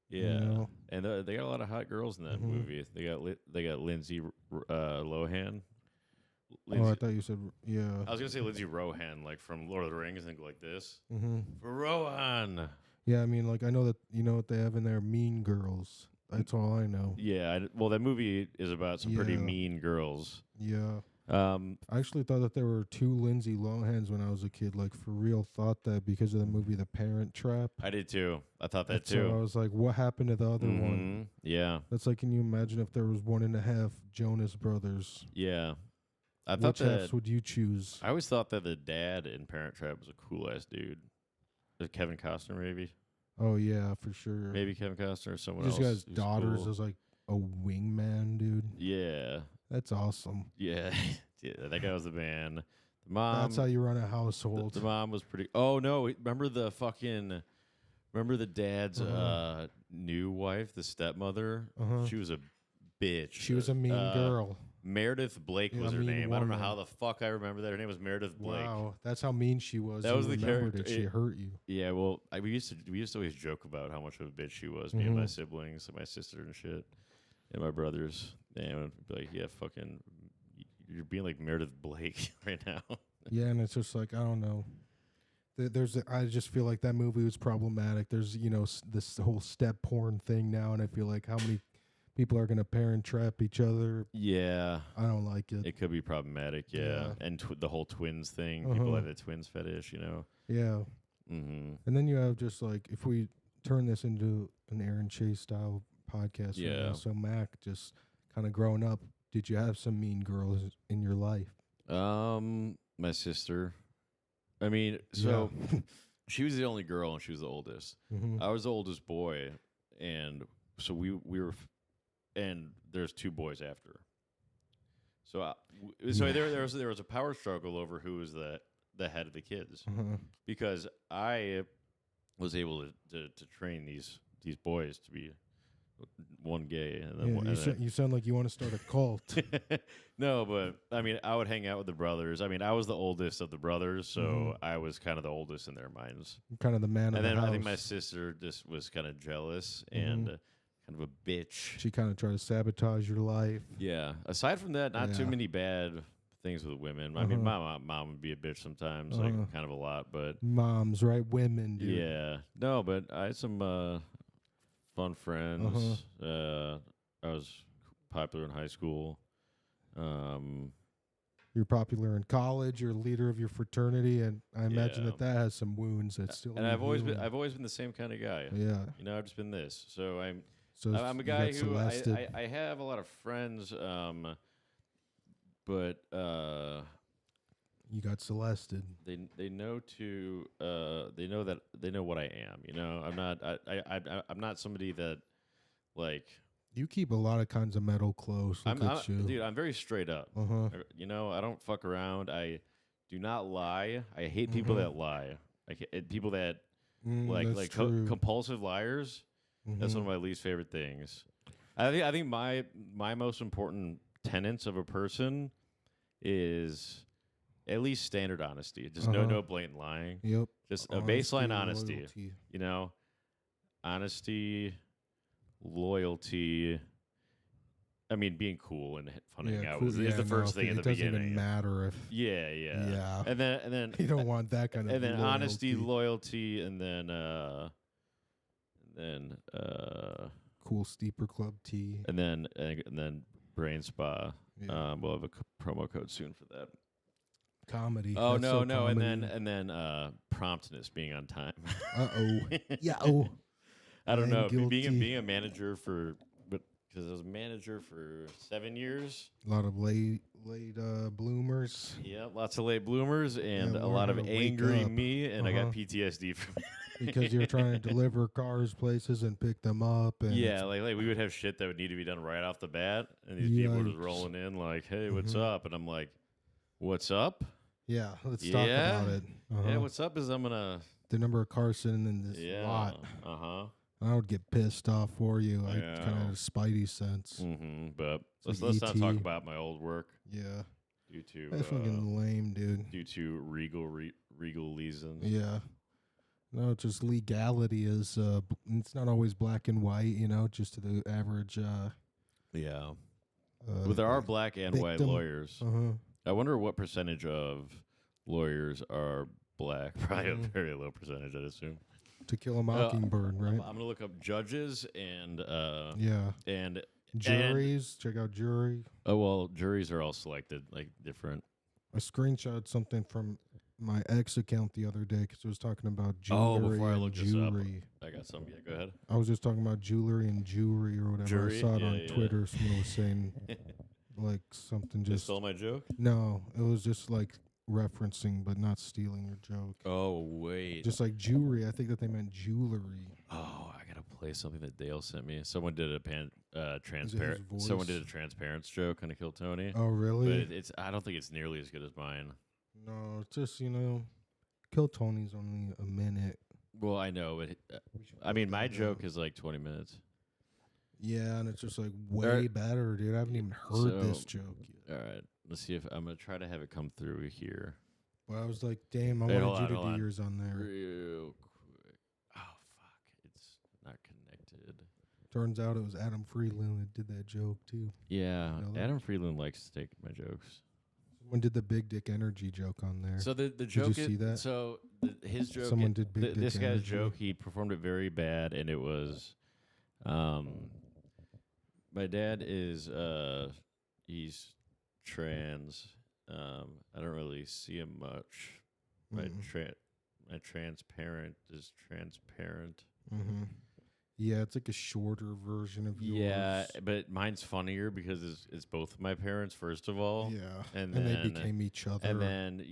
Yeah. You know? And they got a lot of hot girls in that movie. They got Lindsay Lohan. I thought you said I was gonna say Lindsay Rohan, like from Lord of the Rings, and go like this. For Rohan. Yeah, I mean, like I know that you know what they have in there. Mean Girls. That's all I know. Yeah. Well, that movie is about some pretty mean girls. Yeah. I actually thought that there were two Lindsay Lohans when I was a kid. Like for real, thought that because of the movie The Parent Trap. I did too. I thought that too. So I was like, what happened to the other one? Yeah. That's like, can you imagine if there was 1.5 Jonas Brothers? Yeah. Which halves would you choose? I always thought that the dad in Parent Trap was a cool ass dude. Kevin Costner, maybe. Oh yeah, for sure. Maybe Kevin Costner or someone else. Just got his daughters as like a wingman, dude. Yeah, that's awesome. Yeah, that guy was the man. The mom. That's how you run a household. The mom was pretty. Oh no, remember the dad's new wife, the stepmother. She was a bitch. She was a mean girl. Meredith Blake was her name. I don't know how the fuck I remember that. Her name was Meredith Blake. Wow, that's how mean she was. That was the character. She hurt you. Yeah, well, we used to always joke about how much of a bitch she was. Me and my siblings and my sister and shit, and my brothers. And I'd be like, yeah, fucking, you're being like Meredith Blake right now. Yeah, and it's just like I don't know. I just feel like that movie was problematic. There's this whole step porn thing now, and I feel like how many people are going to parent trap each other. Yeah. I don't like it. It could be problematic, yeah. And the whole twins thing. People have a twins fetish, Yeah. And then you have just like, if we turn this into an Aaron Chase style podcast. Yeah. So Mac, just kind of growing up, did you have some mean girls in your life? My sister. I mean, so she was the only girl and she was the oldest. I was the oldest boy. And so we were... And there's two boys after her. So, there was a power struggle over who was the head of the kids, because I was able to train these boys to be one gay. And then you sound like you want to start a cult. No, but I mean, I would hang out with the brothers. I mean, I was the oldest of the brothers, so I was kind of the oldest in their minds. Kind of the man of the house. And then I think my sister just was kind of jealous and. Kind of a bitch. She kind of tried to sabotage your life. Yeah. Aside from that, not too many bad things with women. I mean, my mom would be a bitch sometimes, like kind of a lot, but moms, right? Women, dude. Yeah, no, but I had some fun friends. I was popular in high school. You're popular in college. You're a leader of your fraternity, and I imagine that has some wounds that still. And I've always been the same kind of guy. Yeah, you know, I've just been this. So I'm a guy who I have a lot of friends. But you got Celested. They know what I am. You know, I'm not somebody that like. You keep a lot of kinds of metal close. Dude, I'm very straight up. You know, I don't fuck around. I do not lie. I hate people that lie. People that compulsive liars. That's one of my least favorite things. I think my most important tenets of a person is at least standard honesty. Just no blatant lying. Yep. Just a baseline honesty. Loyalty. You know, honesty. Loyalty. I mean, being cool and funning out is the first thing in the beginning. It doesn't even matter if. Yeah. And then you don't want that kind of. And then loyalty. Honesty, loyalty, and then cool steeper club tea. And then brain spa. Yeah. We'll have a promo code soon for that. Comedy. Oh no, comedy. and then promptness, being on time. Yeah. I don't know. Being a manager because I was a manager for 7 years. A lot of late bloomers. Yeah, lots of late bloomers and a lot of angry me, and I got PTSD from because you're trying to deliver cars places and pick them up. And like we would have shit that would need to be done right off the bat, and these people were just rolling in like, "Hey, what's up?" And I'm like, "What's up?" Yeah, let's talk about it. Yeah, what's up is I'm gonna the number of cars sitting in this lot. I would get pissed off for you. I kind of have a spidey sense. But let's not talk about my old work. Yeah. Due to that's fucking lame, dude. Due to regal reasons. Yeah. No, just legality is it's not always black and white, you know, just to the average well, there are black and white lawyers. I wonder what percentage of lawyers are black. Probably a very low percentage, I'd assume. To Kill a Mockingbird, right? I'm gonna look up judges and and juries. Check out jury. Oh well, juries are all selected like different. I screenshot something from my ex account the other day because it was talking about jewelry. Oh, before I look this up, I got some. Yeah, go ahead. I was just talking about jewelry and jewelry or whatever. I saw it on Twitter. Someone was saying like something just. You stole my joke? No, it was just like referencing but not stealing your joke. Oh wait, just like jewelry. I think that they meant jewelry. Oh, I gotta play something that Dale sent me. Someone did a transparent. Someone did a transparency joke on a Kill Tony. Oh really? But it's I don't think it's nearly as good as mine. No, it's just Kill Tony's only a minute. Well, I know, but I mean, my joke is like 20 minutes. Yeah, and it's just like way better, dude. I haven't even heard this joke yet. All right. Let's see if I'm going to try to have it come through here. Well, I was like, damn, I wanted you to do yours on there. Real quick. Oh, fuck. It's not connected. Turns out it was Adam Freeland that did that joke, too. Yeah. Adam Freeland likes to take my jokes. Someone did the big dick energy joke on there. So the joke did you see that? So his joke. Someone did big dick this guy's energy. joke, he performed it very bad, and it was, my dad is, he's trans. I don't really see him much. My transparent is transparent. Yeah, it's like a shorter version of yours. Yeah, but mine's funnier because it's both of my parents, first of all. Yeah, and then they became each other. And then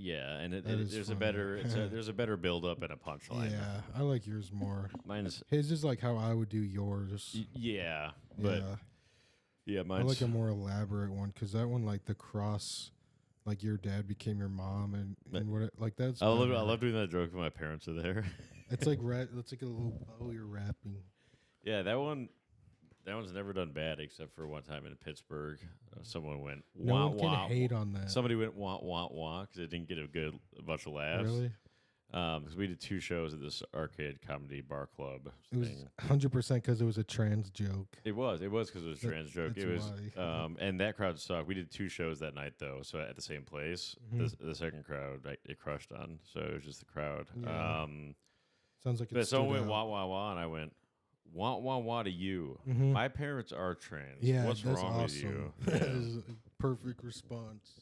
there's a better build up and a punchline. Yeah, I like yours more. Mine's his is like how I would do yours. Yeah, but mine's I like a more elaborate one because that one like the cross. Like your dad became your mom, and what like that's. I love doing that joke when my parents are there. It's like it's like a little bow you're rapping. Yeah, that one's never done bad except for one time in Pittsburgh. Someone went wah, no one can hate on that. Somebody went wah wah wah because it didn't get a bunch of laughs. Really? Because we did 2 shows at this arcade comedy bar club. It was 100% because it was a trans joke. It was because it was a trans joke. It was, why. And that crowd sucked. We did 2 shows that night though, so at the same place. The second crowd it crushed on, so it was just the crowd. Yeah. Sounds like but someone went wah wah wah, and I went wah wah wah to you. My parents are trans. Yeah, what's that's wrong awesome. with you? That is a perfect response.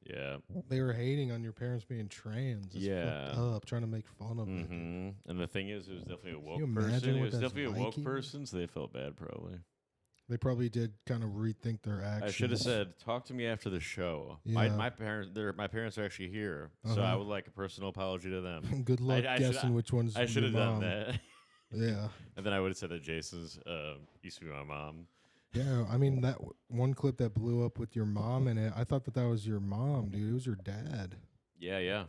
Yeah. They were hating on your parents being trans. It's fucked up, trying to make fun of it. And the thing is, it was definitely a woke person. It was definitely a woke person, so they felt bad probably. They probably did kind of rethink their actions. I should have said, talk to me after the show. Yeah. My parents are actually here, so I would like a personal apology to them. Good luck guessing which one's I should have done that. Yeah. And then I would have said that Jason's used to be my mom. Yeah, I mean, that one clip that blew up with your mom in it, I thought that was your mom, dude. It was your dad. Yeah.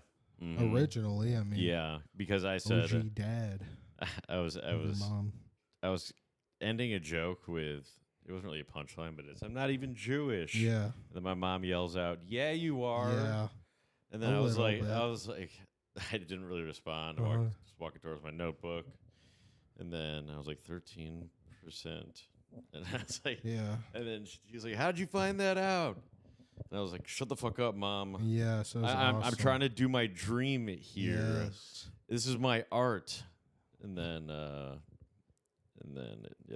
Originally, I mean. Yeah, because I said OG dad. I was mom. I was ending a joke with, it wasn't really a punchline, but it's, I'm not even Jewish. Yeah. And then my mom yells out, "Yeah, you are." Yeah. And then I was like, I didn't really respond. Just walking towards my notebook. And then I was like, 13%. And I was like, yeah. And then she was like, "How'd you find that out?" And I was like, "Shut the fuck up, Mom." Yeah, so I'm trying to do my dream here. Yes. This is my art. And then that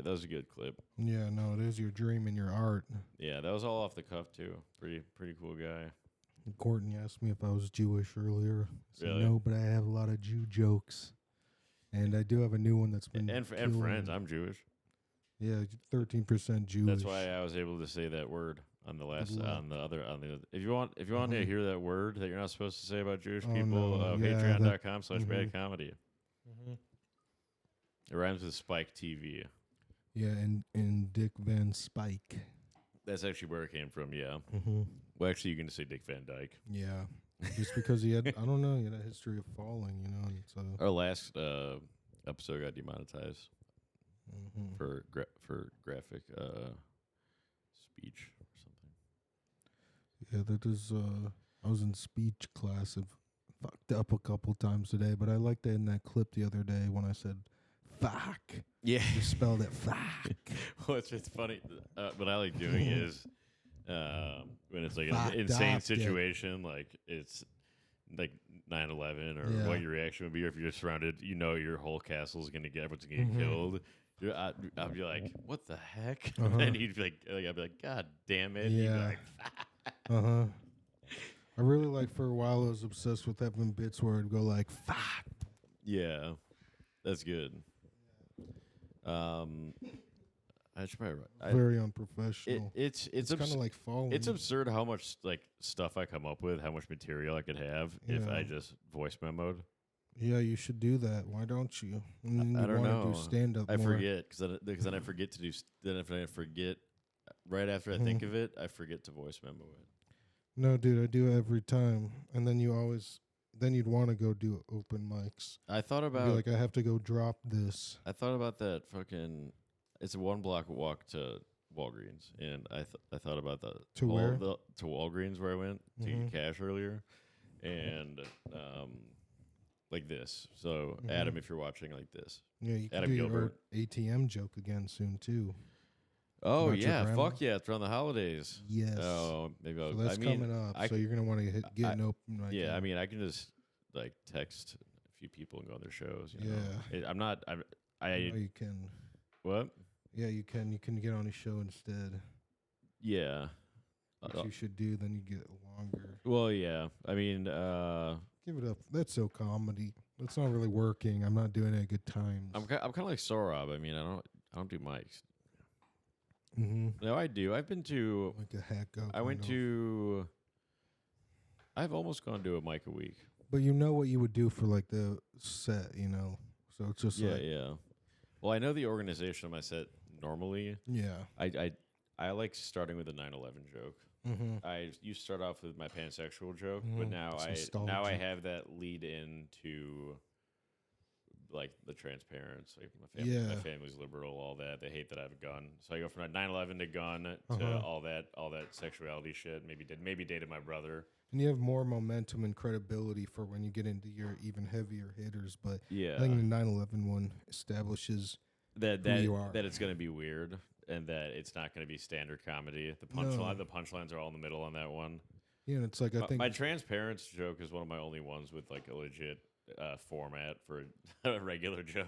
was a good clip. Yeah, no, it is your dream and your art. Yeah, that was all off the cuff too. Pretty cool guy. Courtney asked me if I was Jewish earlier. I said Really? no, but I have a lot of Jew jokes, and I do have a new one that's been and friends. I'm Jewish. Yeah, 13% Jewish. That's why I was able to say that word on the last If you want to hear that word that you're not supposed to say about Jewish people, patreon.com/badcomedy. It rhymes with Spike TV. Yeah, and Dick Van Spike. That's actually where it came from. Yeah. Well, actually, you can just say Dick Van Dyke. Yeah, just because he had, I don't know, he had a history of falling, and so. Our last episode got demonetized for graphic speech or something. Yeah, that is. I was in speech class and fucked up a couple times today, but I liked it in that clip the other day when I said "fuck." Yeah, you spelled it "fuck." Well, it's funny. What I like doing is when it's like an insane situation, like it's like 9/11 or what your reaction would be, or if you're surrounded, your whole castle is gonna get everyone's gonna get killed. I'd be like, "What the heck?" And then he'd be like, "I'd be like, God damn it!" Yeah. He'd be like, I really for a while I was obsessed with having bits where it'd go like "fuck." Yeah, that's good. I should probably very unprofessional. It's kind of like falling. It's absurd how much like stuff I come up with, how much material I could have if I just voice memoed. Yeah, you should do that. Why don't you? I don't know. Do stand up. I forget because then I forget to do. Then if I forget right after I think of it, I forget to voice memo it. No, dude, I do it every time, and then you'd want to go do open mics. I thought about be like, I have to go drop this. I thought about that fucking. It's a 1 block walk to Walgreens, and I thought about that to where to Walgreens where I went to get cash earlier, and like this. So Adam, if you're watching, like this. Yeah, you can Adam do Gilbert. your ATM joke again soon too. Oh about yeah, fuck yeah! It's around the holidays. Yes. Oh, maybe so that's coming up. So you're gonna want to get an open mic. Yeah, I mean, I can just like text a few people and go on their shows. You know? I'm not. You can. What? Yeah, you can. You can get on a show instead. Yeah. What you should do, then you get longer. Well, yeah. I mean, give it up. That's so comedy. That's not really working. I'm not doing it at good times. I'm kind of like Sorab. I mean, I don't do mics. No, I do. I've been to like a hack up. I've almost gone to a mic a week. But you know what you would do for like the set, So it's just yeah. Well, I know the organization of my set normally. Yeah. I like starting with a 9/11 joke. I used to start off with my pansexual joke, but now I have that lead into like the transparents. Like my family's liberal, all that. They hate that I have a gun, so I go from 9/11 to gun to all that sexuality shit. Maybe dated my brother. And you have more momentum and credibility for when you get into your even heavier hitters. But yeah, I think the 9/11 one establishes that who you are. that it's going to be weird and that it's not going to be standard comedy. The punchlines are all in the middle on that one. Yeah, and it's like I think my transparents joke is one of my only ones with like a legit format for a regular joke.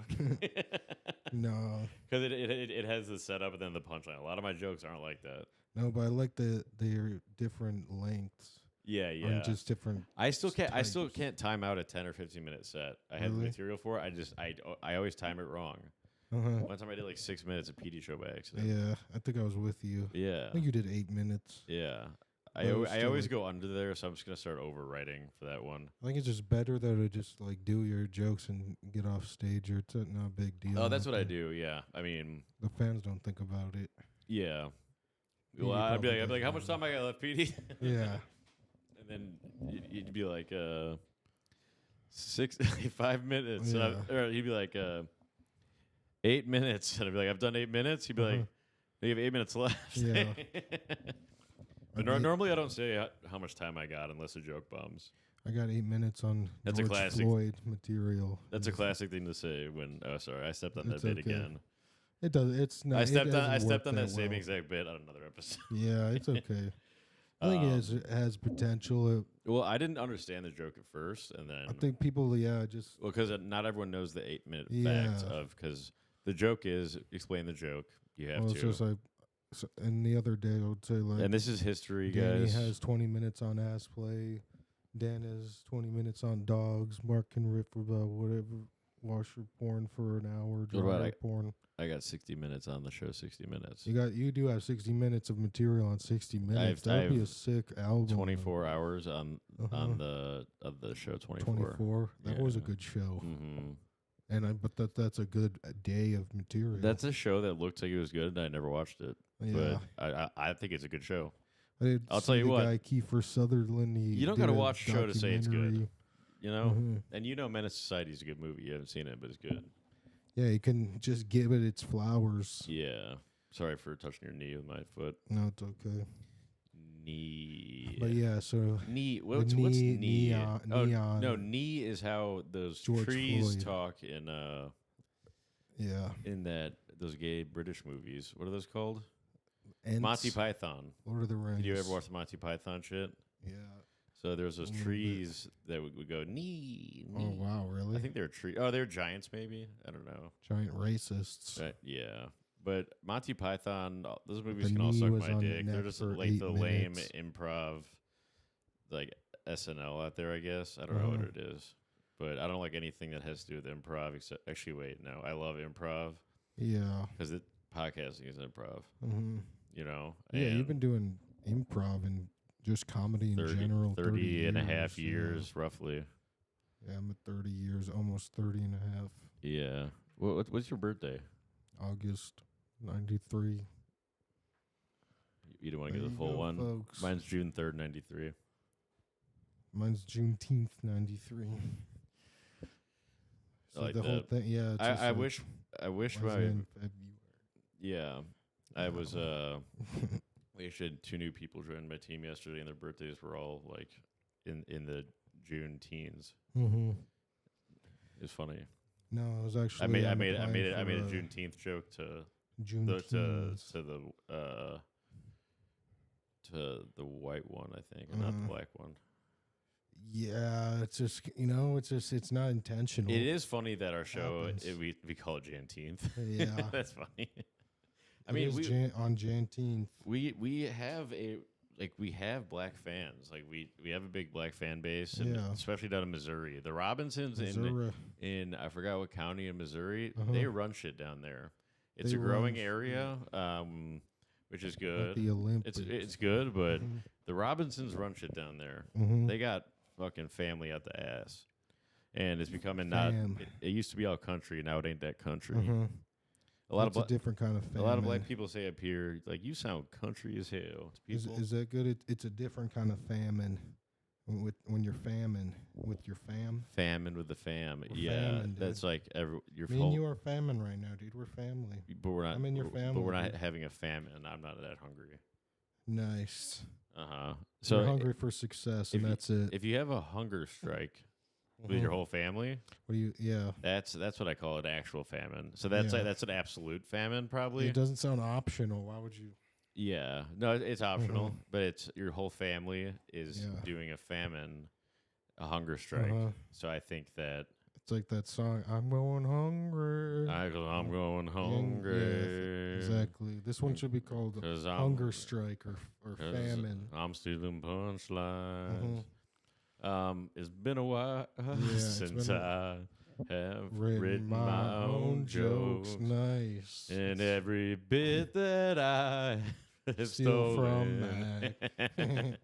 No, because it has the setup and then the punchline. A lot of my jokes aren't like that. No, but I like their different lengths. Yeah. Just different. I still can't time out a 10 or 15 minute set. I have the material for it. I always time it wrong. One time I did like 6 minutes of PD show by accident. Yeah, I think I was with you. Yeah, I think you did 8 minutes. Yeah. I always go under there, so I'm just gonna start overwriting for that one. I think it's just better though to just like do your jokes and get off stage, or it's not a big deal. Oh, that's what I do. Yeah, I mean, the fans don't think about it. Yeah. Well, I'd be like, how much time I got left, PD? Yeah. And then you'd be like, 5 minutes. Yeah. Or he'd be like, 8 minutes, and I'd be like, I've done 8 minutes. He'd be like, you have 8 minutes left. Yeah. But normally I don't say how much time I got unless a joke bombs. I got 8 minutes on That's George a classic Floyd material. That's a classic thing to say when. Oh, sorry, I stepped on that bit again. It does. It's not. I stepped on that same exact bit on another episode. Yeah, it's okay. I think it has potential. Well, I didn't understand the joke at first, and then I think people, just because not everyone knows the 8 minute fact of because the joke is explain the joke. You have to. It's just like. And the other day, I would say like, and this is history, Danny guys. has 20 minutes on ass play. Dan has 20 minutes on dogs. Mark can rip about whatever, washer porn for an hour, dryer porn. I got 60 minutes on the show. 60 minutes. You do have 60 minutes of material on 60 minutes. That'd be a sick album. 24 hours on the show. 24. That was a good show. Mm-hmm. But that's a good day of material. That's a show that looked like it was good, and I never watched it. Yeah. But I think it's a good show. I'll tell you what. Guy Kiefer Sutherland. You don't got to watch a show to say it's good. You know? Mm-hmm. And Menace Society is a good movie. You haven't seen it, but it's good. Yeah, you can just give it its flowers. Yeah. Sorry for touching your knee with my foot. No, it's okay. Knee. But yeah, so knee. What's knee? Neon. No, knee is how those George trees Floyd. talk in in those gay British movies. What are those called? Monty Python. Lord of the Rings. Did you ever watch the Monty Python shit? Yeah. So there's those trees that would go knee. Oh wow, really? I think they're trees. Oh, they're giants, maybe. I don't know. Giant racists. Yeah. But Monty Python, those movies can all suck my dick. They're just like the lame improv, like SNL out there, I guess. I don't know what it is. But I don't like anything that has to do with improv. Except, actually, wait, no. I love improv. Yeah. Because podcasting is improv. Mm-hmm. You know? Yeah, you've been doing improv and just comedy in general. 30 and a half years, roughly. Yeah, I'm at 30 years, almost 30 and a half. Yeah. What's your birthday? August 93. You don't want to get the full one? Folks. Mine's June 3rd, 93. Mine's Juneteenth, 93. So like the whole thing, yeah. I wish my... Yeah. I No. was... we actually had 2 new people join my team yesterday, and their birthdays were all, like, in the June teens. Mm-hmm. It was funny. No, it was actually... I made a Juneteenth joke to the white one, I think, and not the black one. Yeah, it's just it's not intentional. It is funny that our show we call it Juneteenth. Yeah, that's funny. I mean, on Juneteenth, we have black fans. Like we have a big black fan base, and especially down in Missouri. The Robinsons in I forgot what county in Missouri. They run shit down there. It's a growing area, which is good. Like the Olympics. It's good, but the Robinsons run shit down there. They got fucking family out the ass, and it's becoming it used to be all country. Now it ain't that country. It's a different kind of fam. A lot of black people say up here, like, you sound country as hell to people. Is that good? It's a different kind of famine. When you're famine with your fam. Famine with the fam. We're famine, that's like your Me and you are famine right now, dude. We're family. But we're not. I'm in your family. But we're not having a famine. I'm not that hungry. Nice. So you're hungry for success, and that's it. If you have a hunger strike with your whole family, what do you? Yeah, that's what I call an actual famine. So that's that's an absolute famine, probably. It doesn't sound optional. Why would you? Yeah, no, it's optional, but it's your whole family is doing a famine, a hunger strike. So I think that it's like that song, "I'm going hungry." I'm going hungry. Yeah, exactly. This one should be called "Hunger Strike" or "Famine." I'm stealing punchlines. It's been a while since I have written my own jokes. Nice. And every bit that I have stolen from Mack.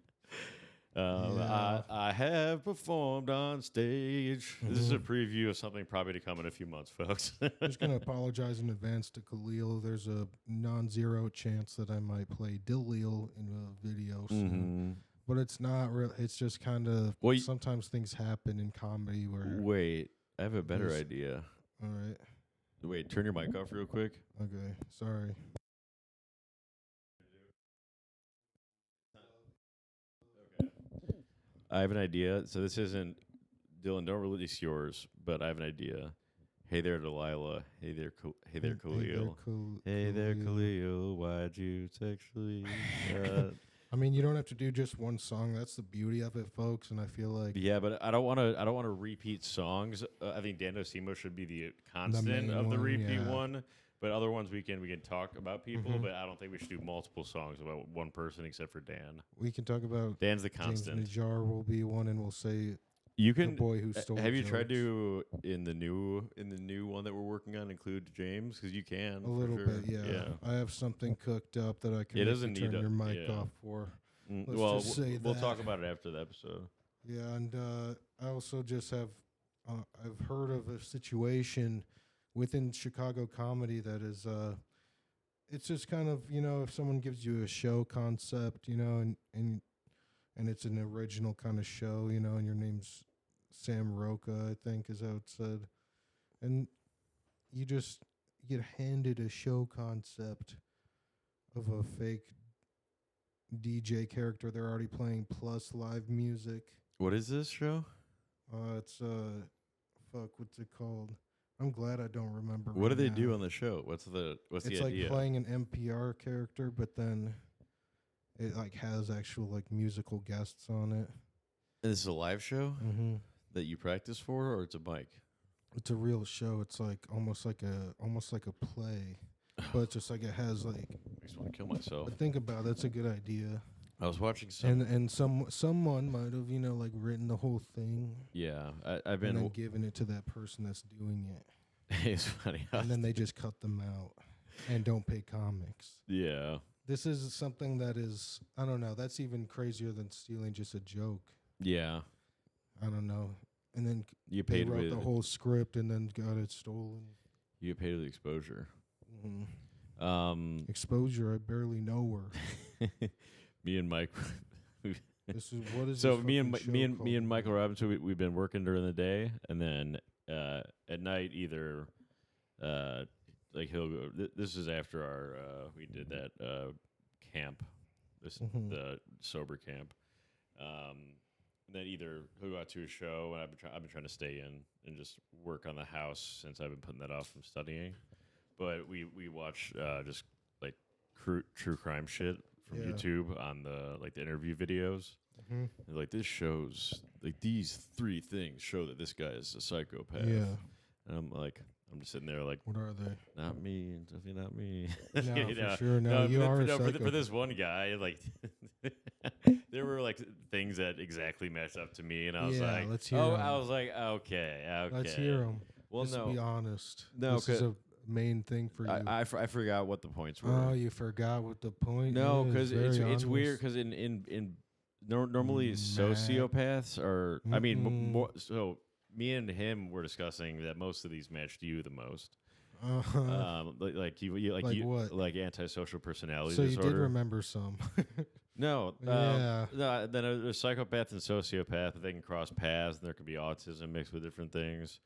I have performed on stage. This is a preview of something probably to come in a few months, folks. I'm just going to apologize in advance to Khalil. There's a non-zero chance that I might play Dilleel in a video soon. But it's not real. It's just kind of sometimes things happen in comedy where. Wait, I have a better idea. All right. Wait, turn your mic off real quick. Okay, sorry. Okay. I have an idea. So this isn't Dylan. Don't release yours, but I have an idea. Hey there, Delilah. Hey there, hey there, Khalil. Hey there, Khalil. Why'd you sexually? I mean, you don't have to do just one song. That's the beauty of it, folks. And I feel like but I don't want to repeat songs. I think Dan Osimo should be the constant of the repeat one. But other ones we can talk about people. But I don't think we should do multiple songs about one person except for Dan. We can talk about Dan's the constant. James Najjar will be one, and we'll say you can. The boy who stole. Have you jokes. tried to in the new one that we're working on include James? Because you can a little bit. Yeah, I have something cooked up that I can. Turn your mic off for. We'll talk about it after the episode. Yeah, and I also just have I've heard of a situation within Chicago comedy that is it's just kind of, if someone gives you a show concept, and it's an original kind of show, and your name's Sam Roca, I think is how it's said, and you just get handed a show concept of a fake DJ character they're already playing plus live music. What is this show? It's what's it called? I'm glad I don't remember. What do they do on the show? What's the idea? It's like playing an NPR character, but then it like has actual like musical guests on it. And this is a live show that you practice for, or it's a mic? It's a real show. It's like almost like a play. But it's just like it has like. Makes me want to kill myself. But think about it, that's a good idea. I was watching someone might have like written the whole thing. Yeah, I've been and then given it to that person that's doing it. It's funny. And then they just cut them out and don't pay comics. Yeah. This is something that is, I don't know. That's even crazier than stealing just a joke. Yeah. I don't know. And then you paid they wrote the whole script and then got it stolen. You paid with exposure. Exposure. I barely know her. Me and Mike. What is so me and Michael Robinson. We've been working during the day, and then at night either like he'll go. This is after our we did that camp, the sober camp. And then either he'll go out to a show, and I've been trying to stay in and just work on the house since I've been putting that off from studying. But we watch just like true crime shit from YouTube on the interview videos. And like this shows like these 3 things show that this guy is a psychopath. Yeah. And I'm just sitting there like, what are they? Not me, definitely not me. No, for sure. No, you are a psychopath. For this one guy, like there were like things that exactly matched up to me, and I was like, let's hear 'em. I was like, okay. Let's hear them. Well, just be honest. No, this is a main thing for you. I forgot what the points were. Oh, you forgot what the point? No, because it's weird because in normally sociopaths are. I mean, more so. Me and him were discussing that most of these matched you the most. Like antisocial personality disorder. So you did remember some. No. Then a psychopath and sociopath, they can cross paths, and there could be autism mixed with different things.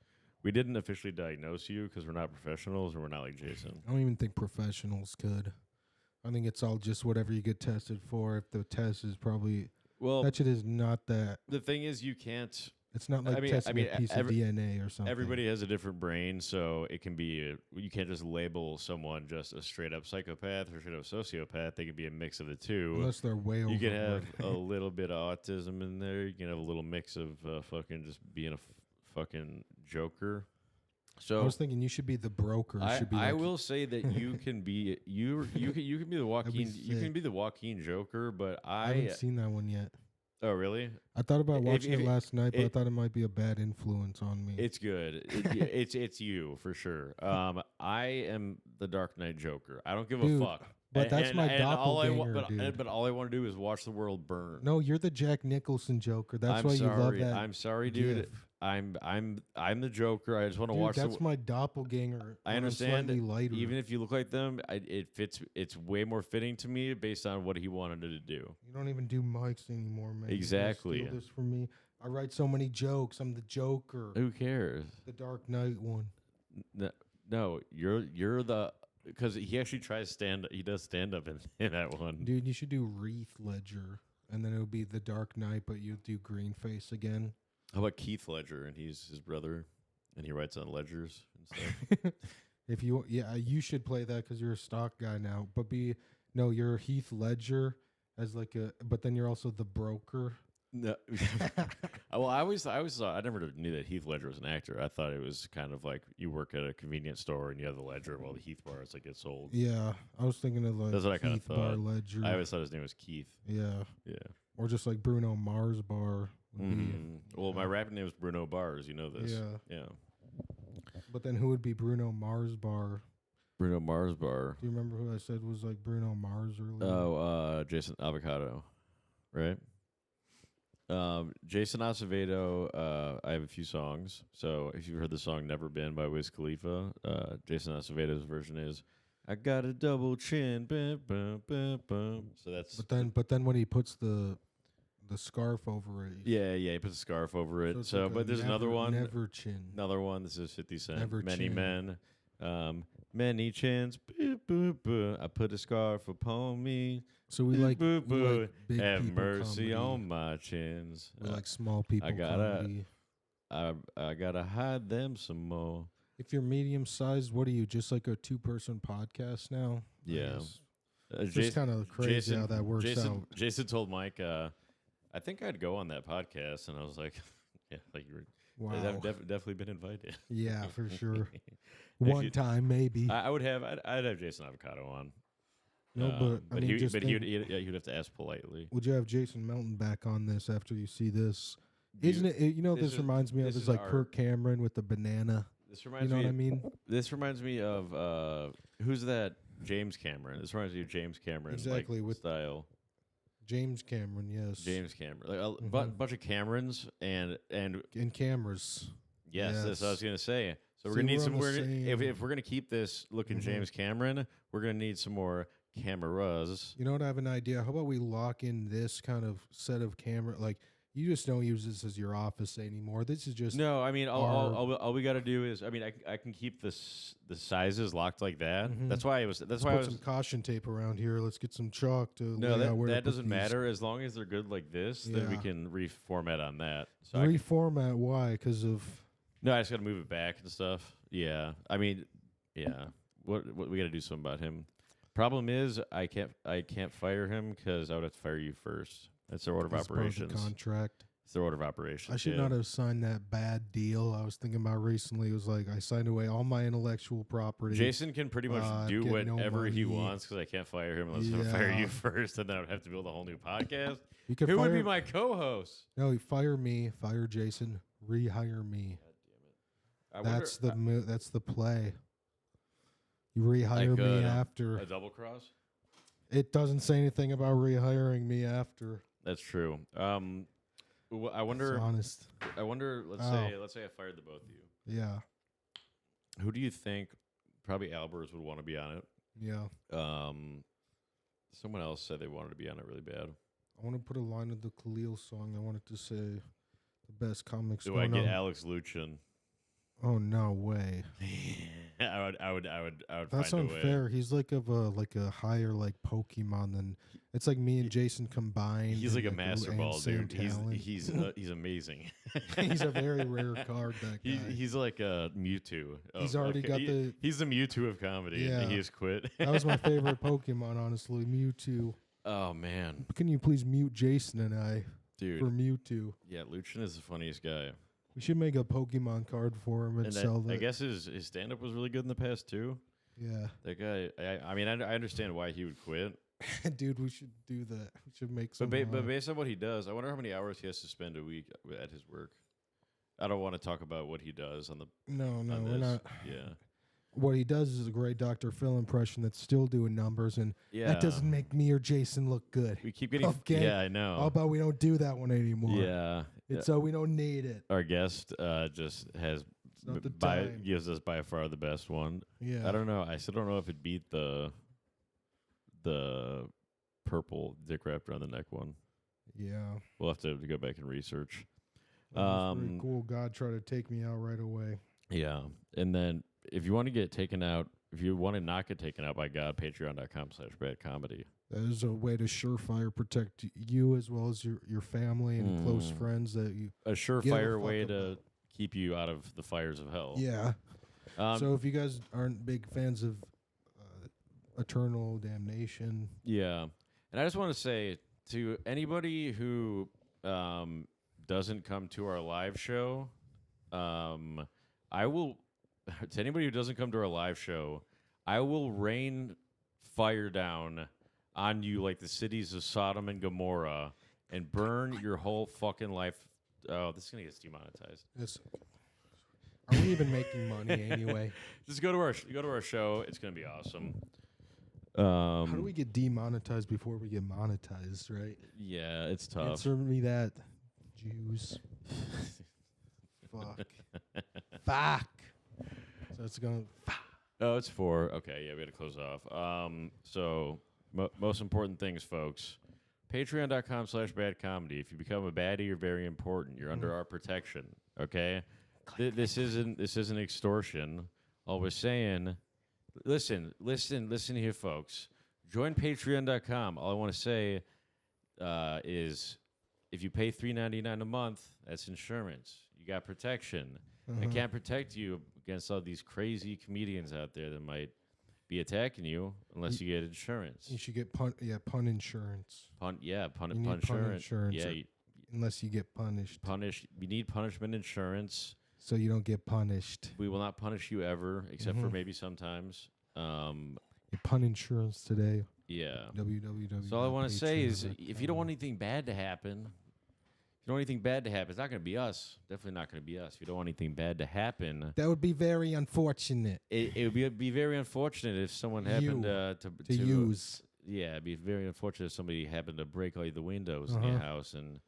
We didn't officially diagnose you because we're not professionals and we're not like Jason. I don't even think professionals could. I think it's all just whatever you get tested for. If the test is probably that shit is not that. The thing is, you can't. It's not like testing a piece of DNA or something. Everybody has a different brain, so it can be. You can't just label someone just a straight up psychopath or straight up sociopath. They can be a mix of the two. Unless they're way over. You can have a little bit of autism in there. You can have a little mix of fucking just being a fucking joker. So I was thinking you should be the broker. I will say that you can be you can be the Joaquin you can be the Joaquin Joker, but I haven't seen that one yet. Oh really? I thought about watching it last night, but I thought it might be a bad influence on me. It's good. It's you for sure. I am the Dark Knight Joker. I don't give a fuck. But that's my doppelganger, but all I want to do is watch the world burn. No, you're the Jack Nicholson Joker. That's why you love that. I'm sorry, dude. GIF. I'm the Joker. I just want to watch. That's my doppelganger. I understand. Even if you look like them, it fits. It's way more fitting to me based on what he wanted to do. You don't even do mics anymore, man. Exactly. You steal this from me. I write so many jokes. I'm the Joker. Who cares? The Dark Knight one. No, you're the. Because he actually he does stand up in that one. Dude, you should do Heath Ledger, and then it would be the Dark Knight, but you'll do Greenface again. How about Keith Ledger, and he's his brother, and he writes on ledgers and stuff. You should play that because you're a stock guy now. But you're Heath Ledger as but then you're also the broker. No, well, I always thought I never knew that Heath Ledger was an actor. I thought it was kind of like you work at a convenience store and you have the ledger while the Heath bars get sold. Yeah, I was thinking of that's what I kind of Heath Bar Ledger. I always thought his name was Keith. Yeah, yeah, or just like Bruno Mars Bar. Well, my rap name is Bruno Bars. You know this. Yeah. But then who would be Bruno Mars Bar? Bruno Mars Bar. Do you remember who I said was like Bruno Mars earlier? Oh, Jason Avocado, right? Jason Acevedo, I have a few songs. So if you've heard the song Never Been by Wiz Khalifa, Jason Acevedo's version is I got a double chin. Bum, bum, bum, bum. So that's But then when he puts the scarf over it. Yeah, he puts a scarf over it. So like but there's another one. Never chin. Another one. This is 50 Cent. Never Many chin. men. Many chins. Boo, boo, boo. I put a scarf upon me. So we like, boo, boo. We like big have people mercy comedy. on my chins. We like small people comedy. I gotta hide them some more. If you're medium sized, what are you? Just like a 2-person podcast now? Yeah. It's just kind of crazy how that works out. Jason told Mike, I think I'd go on that podcast, and I was like, yeah, like you're. Wow. I've definitely been invited. Yeah, for sure. One time, maybe. I'd have Jason Avocado on. No, but he'd have to ask politely. Would you have Jason Melton back on this after you see this? Isn't it? You know, this reminds me of like Kirk Cameron with the banana. This reminds me. You know what I mean? This reminds me of who's that? James Cameron. This reminds me of James Cameron. Exactly with style. James Cameron, yes. James Cameron, like a bunch of Camerons and cameras. Yes, that's what I was gonna say. So we're gonna need some. If we're gonna keep this looking James Cameron, we're gonna need some more cameras. You know what? I have an idea. How about we lock in this kind of set of camera? Like you just don't use this as your office anymore. This is just no. I mean, all we got to do is. I mean, I can keep the sizes locked like that. That's why I was. That's why I was. Put some caution tape around here. Let's get some chalk to. No, that doesn't matter as long as they're good like this. Then we can reformat on that. So reformat? Why? Because of. No, I just got to move it back and stuff. Yeah, I mean, yeah. What we got to do something about him. Problem is, I can't fire him because I would have to fire you first. That's their order of operations. Part of the contract. It's their order of operations. I should not have signed that bad deal. I was thinking about recently. It was like I signed away all my intellectual property. Jason can pretty much do whatever he wants because I can't fire him unless I fire you first, and then I would have to build a whole new podcast. Who would be my co-host? No, you fire me. Fire Jason. Rehire me. God damn it. That's the play. You rehire me after. A double cross? It doesn't say anything about rehiring me after. That's true. I wonder. That's honest. I wonder. Let's say I fired the both of you. Yeah. Who do you think? Probably Albers would want to be on it. Yeah. Someone else said they wanted to be on it really bad. I want to put a line of the Khalil song. I wanted to say the best comics. Do I get Alex Luchin? Oh no way! I would That's find a way. unfair. He's like a higher like Pokemon than it's like me and Jason combined. He's like a and, master ball, insane dude. talent. He's amazing. He's a very rare card. That guy. He's like a Mewtwo. He's already got He's the Mewtwo of comedy. Yeah. And he has quit. That was my favorite Pokemon, honestly. Mewtwo. Oh man! Can you please mute Jason and I Dude. for Mewtwo? Yeah, Lucien is the funniest guy. We should make a Pokemon card for him and sell that. I guess his stand-up was really good in the past, too. Yeah. That guy, I mean, I understand why he would quit. Dude, we should do that. We should make some. But based on what he does, I wonder how many hours he has to spend a week at his work. I don't want to talk about what he does on the. No, we're not. Yeah. What he does is a great Dr. Phil impression that's still doing numbers, and Yeah. that doesn't make me or Jason look good. We keep getting. Okay. Yeah, I know. How about we don't do that one anymore? Yeah. It's so we don't need it. Our guest just has not the time. gives us by far the best one. Yeah. I don't know. I still don't know if it beat the purple Dick wrapped around the neck one. Yeah. We'll have to go back and research. That was pretty cool. God tried to take me out right away. Yeah. And then if you want to get taken out, if you want to not get taken out by God, patreon.com/badcomedy. That is a way to surefire protect you as well as your family and close friends that you. A surefire way to keep you out of the fires of hell. Yeah. So if you guys aren't big fans of eternal damnation. Yeah. And I just want to say to anybody who doesn't come to our live show, I will, to anybody who doesn't come to our live show, I will rain fire down on you like the cities of Sodom and Gomorrah and burn your whole fucking life. Oh, this is going to get demonetized. Yes. Are we even making money anyway? Just go to our show. It's going to be awesome. How do we get demonetized before we get monetized, right? Yeah, it's tough. Answer me that, Jews. Fuck. Fuck. So it's going to... Oh, it's 4. Okay, yeah, we got to close off. So, most important things, folks. Patreon.com/badcomedy. If you become a baddie, you're very important. You're under our protection, okay? This isn't extortion. All we're saying... Listen here, folks. Join Patreon.com. All I want to say is if you pay $3.99 a month, that's insurance. You got protection. I can't protect you against all these crazy comedians out there that might be attacking you unless you get insurance. You should get pun insurance. Pun insurance. Yeah, unless you get punished. You need punishment insurance. So you don't get punished. We will not punish you ever, except for maybe sometimes. Your pun insurance today. Yeah. www. So all I want to say is, if you don't want anything bad to happen, it's not going to be us. Definitely not going to be us. If you don't want anything bad to happen, that would be very unfortunate. It would be very unfortunate if someone happened to use. Yeah, it'd be very unfortunate if somebody happened to break all the windows in your house and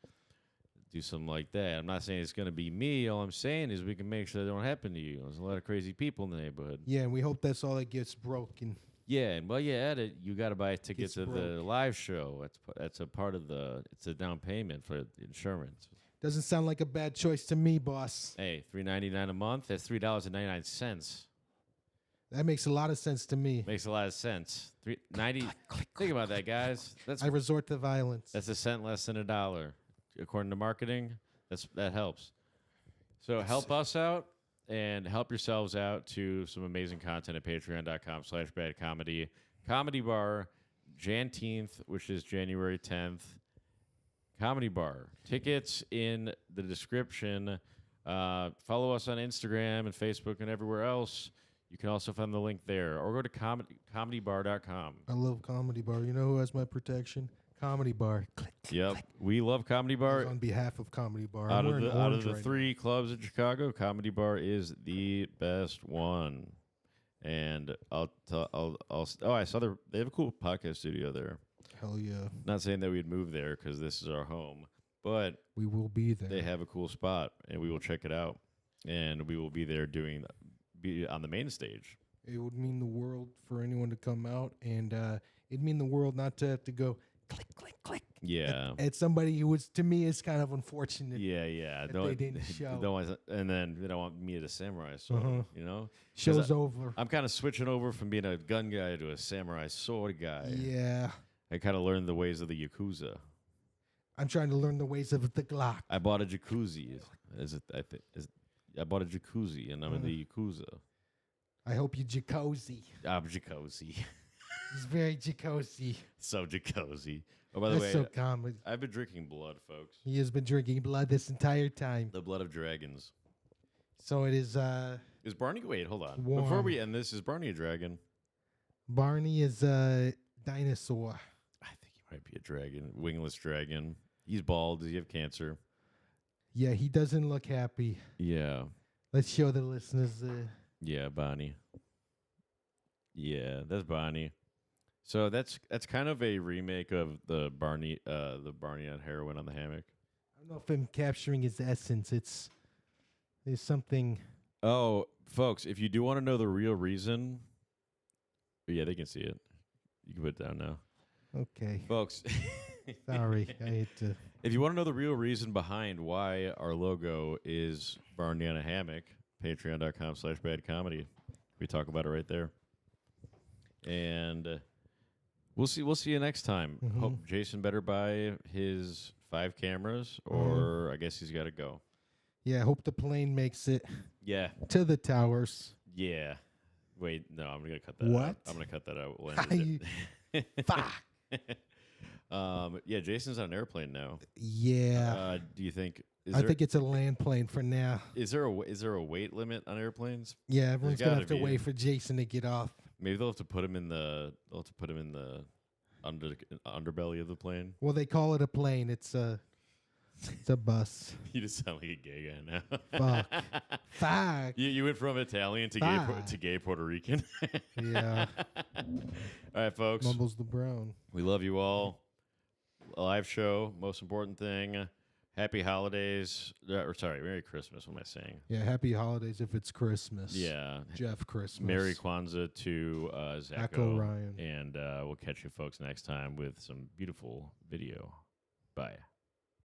do something like that. I'm not saying it's going to be me. All I'm saying is we can make sure that don't happen to you. There's a lot of crazy people in the neighborhood. Yeah, and we hope that's all that gets broken. Yeah, and while you're at it, you got to buy a ticket to the live show. That's a part of it's a down payment for insurance. Doesn't sound like a bad choice to me, boss. Hey, $3.99 a month. That's $3.99. That makes a lot of sense to me. Makes a lot of sense. $3.90. Think about that, guys. I resort to violence. That's a cent less than $1. According to marketing, that helps. So help us out and help yourselves out to some amazing content at patreon.com/badcomedy. Comedy Bar, Jan 10th, which is January 10th. Comedy Bar. Tickets in the description. Follow us on Instagram and Facebook and everywhere else. You can also find the link there. Or go to comedybar.com. I love Comedy Bar. You know who has my protection? Comedy Bar. Click, yep. Click. We love Comedy Bar. On behalf of Comedy Bar. Out of the 3 clubs in Chicago, Comedy Bar is the best one. And I saw they have a cool podcast studio there. Hell yeah. Not saying that we'd move there because this is our home, but we will be there. They have a cool spot, and we will check it out. And we will be there be on the main stage. It would mean the world for anyone to come out, and it'd mean the world not to have to go click, click, click, Yeah. It's somebody who was, to me, is kind of unfortunate. Yeah. That they didn't show. And then they don't want me to samurai sword, you know? Show's over. I'm kind of switching over from being a gun guy to a samurai sword guy. Yeah. I kind of learned the ways of the Yakuza. I'm trying to learn the ways of the Glock. I bought a jacuzzi. I bought a jacuzzi, and I'm in the Yakuza. I hope you jacuzzi. I'm jacuzzi. He's very jacuzzi. So jacuzzi. Oh, by the way, so common. I've been drinking blood, folks. He has been drinking blood this entire time. The blood of dragons. So it is. Is Barney? Wait, hold on. Warm. Before we end this, is Barney a dragon? Barney is a dinosaur. I think he might be a dragon, wingless dragon. He's bald. Does he have cancer? Yeah, he doesn't look happy. Yeah. Let's show the listeners. Yeah, Bonnie. Yeah, that's Bonnie. So that's kind of a remake of the Barney on heroin on the hammock. I don't know if I'm capturing his essence. There's something. Oh, folks, if you do want to know the real reason, yeah, they can see it. You can put it down now. Okay. Folks. Sorry, I hate to. If you want to know the real reason behind why our logo is Barney on a hammock, patreon.com/badcomedy. We talk about it right there. And we'll see you next time. Hope Jason better buy his 5 cameras, or I guess he's got to go. Yeah, I hope the plane makes it. Yeah. To the towers. Yeah. Wait, no, I'm gonna cut that what? out. I'm gonna cut that out. We'll Fuck. Yeah, Jason's on an airplane now. Yeah. Do you think? I think it's a land plane for now. Is there a weight limit on airplanes? Yeah, everyone's gonna have to wait for Jason to get off. Maybe they'll have to put him in the underbelly of the plane. Well, they call it a plane. It's a bus. You just sound like a gay guy now. Fuck. Fuck. You went from Italian to gay Puerto Rican. Yeah. All right, folks. Mumbles the brown. We love you all. A live show. Most important thing. Happy holidays. Merry Christmas. What am I saying? Yeah, happy holidays if it's Christmas. Yeah. Jeff Christmas. Merry Kwanzaa to Zacho. Echo Ryan. And we'll catch you folks next time with some beautiful video. Bye.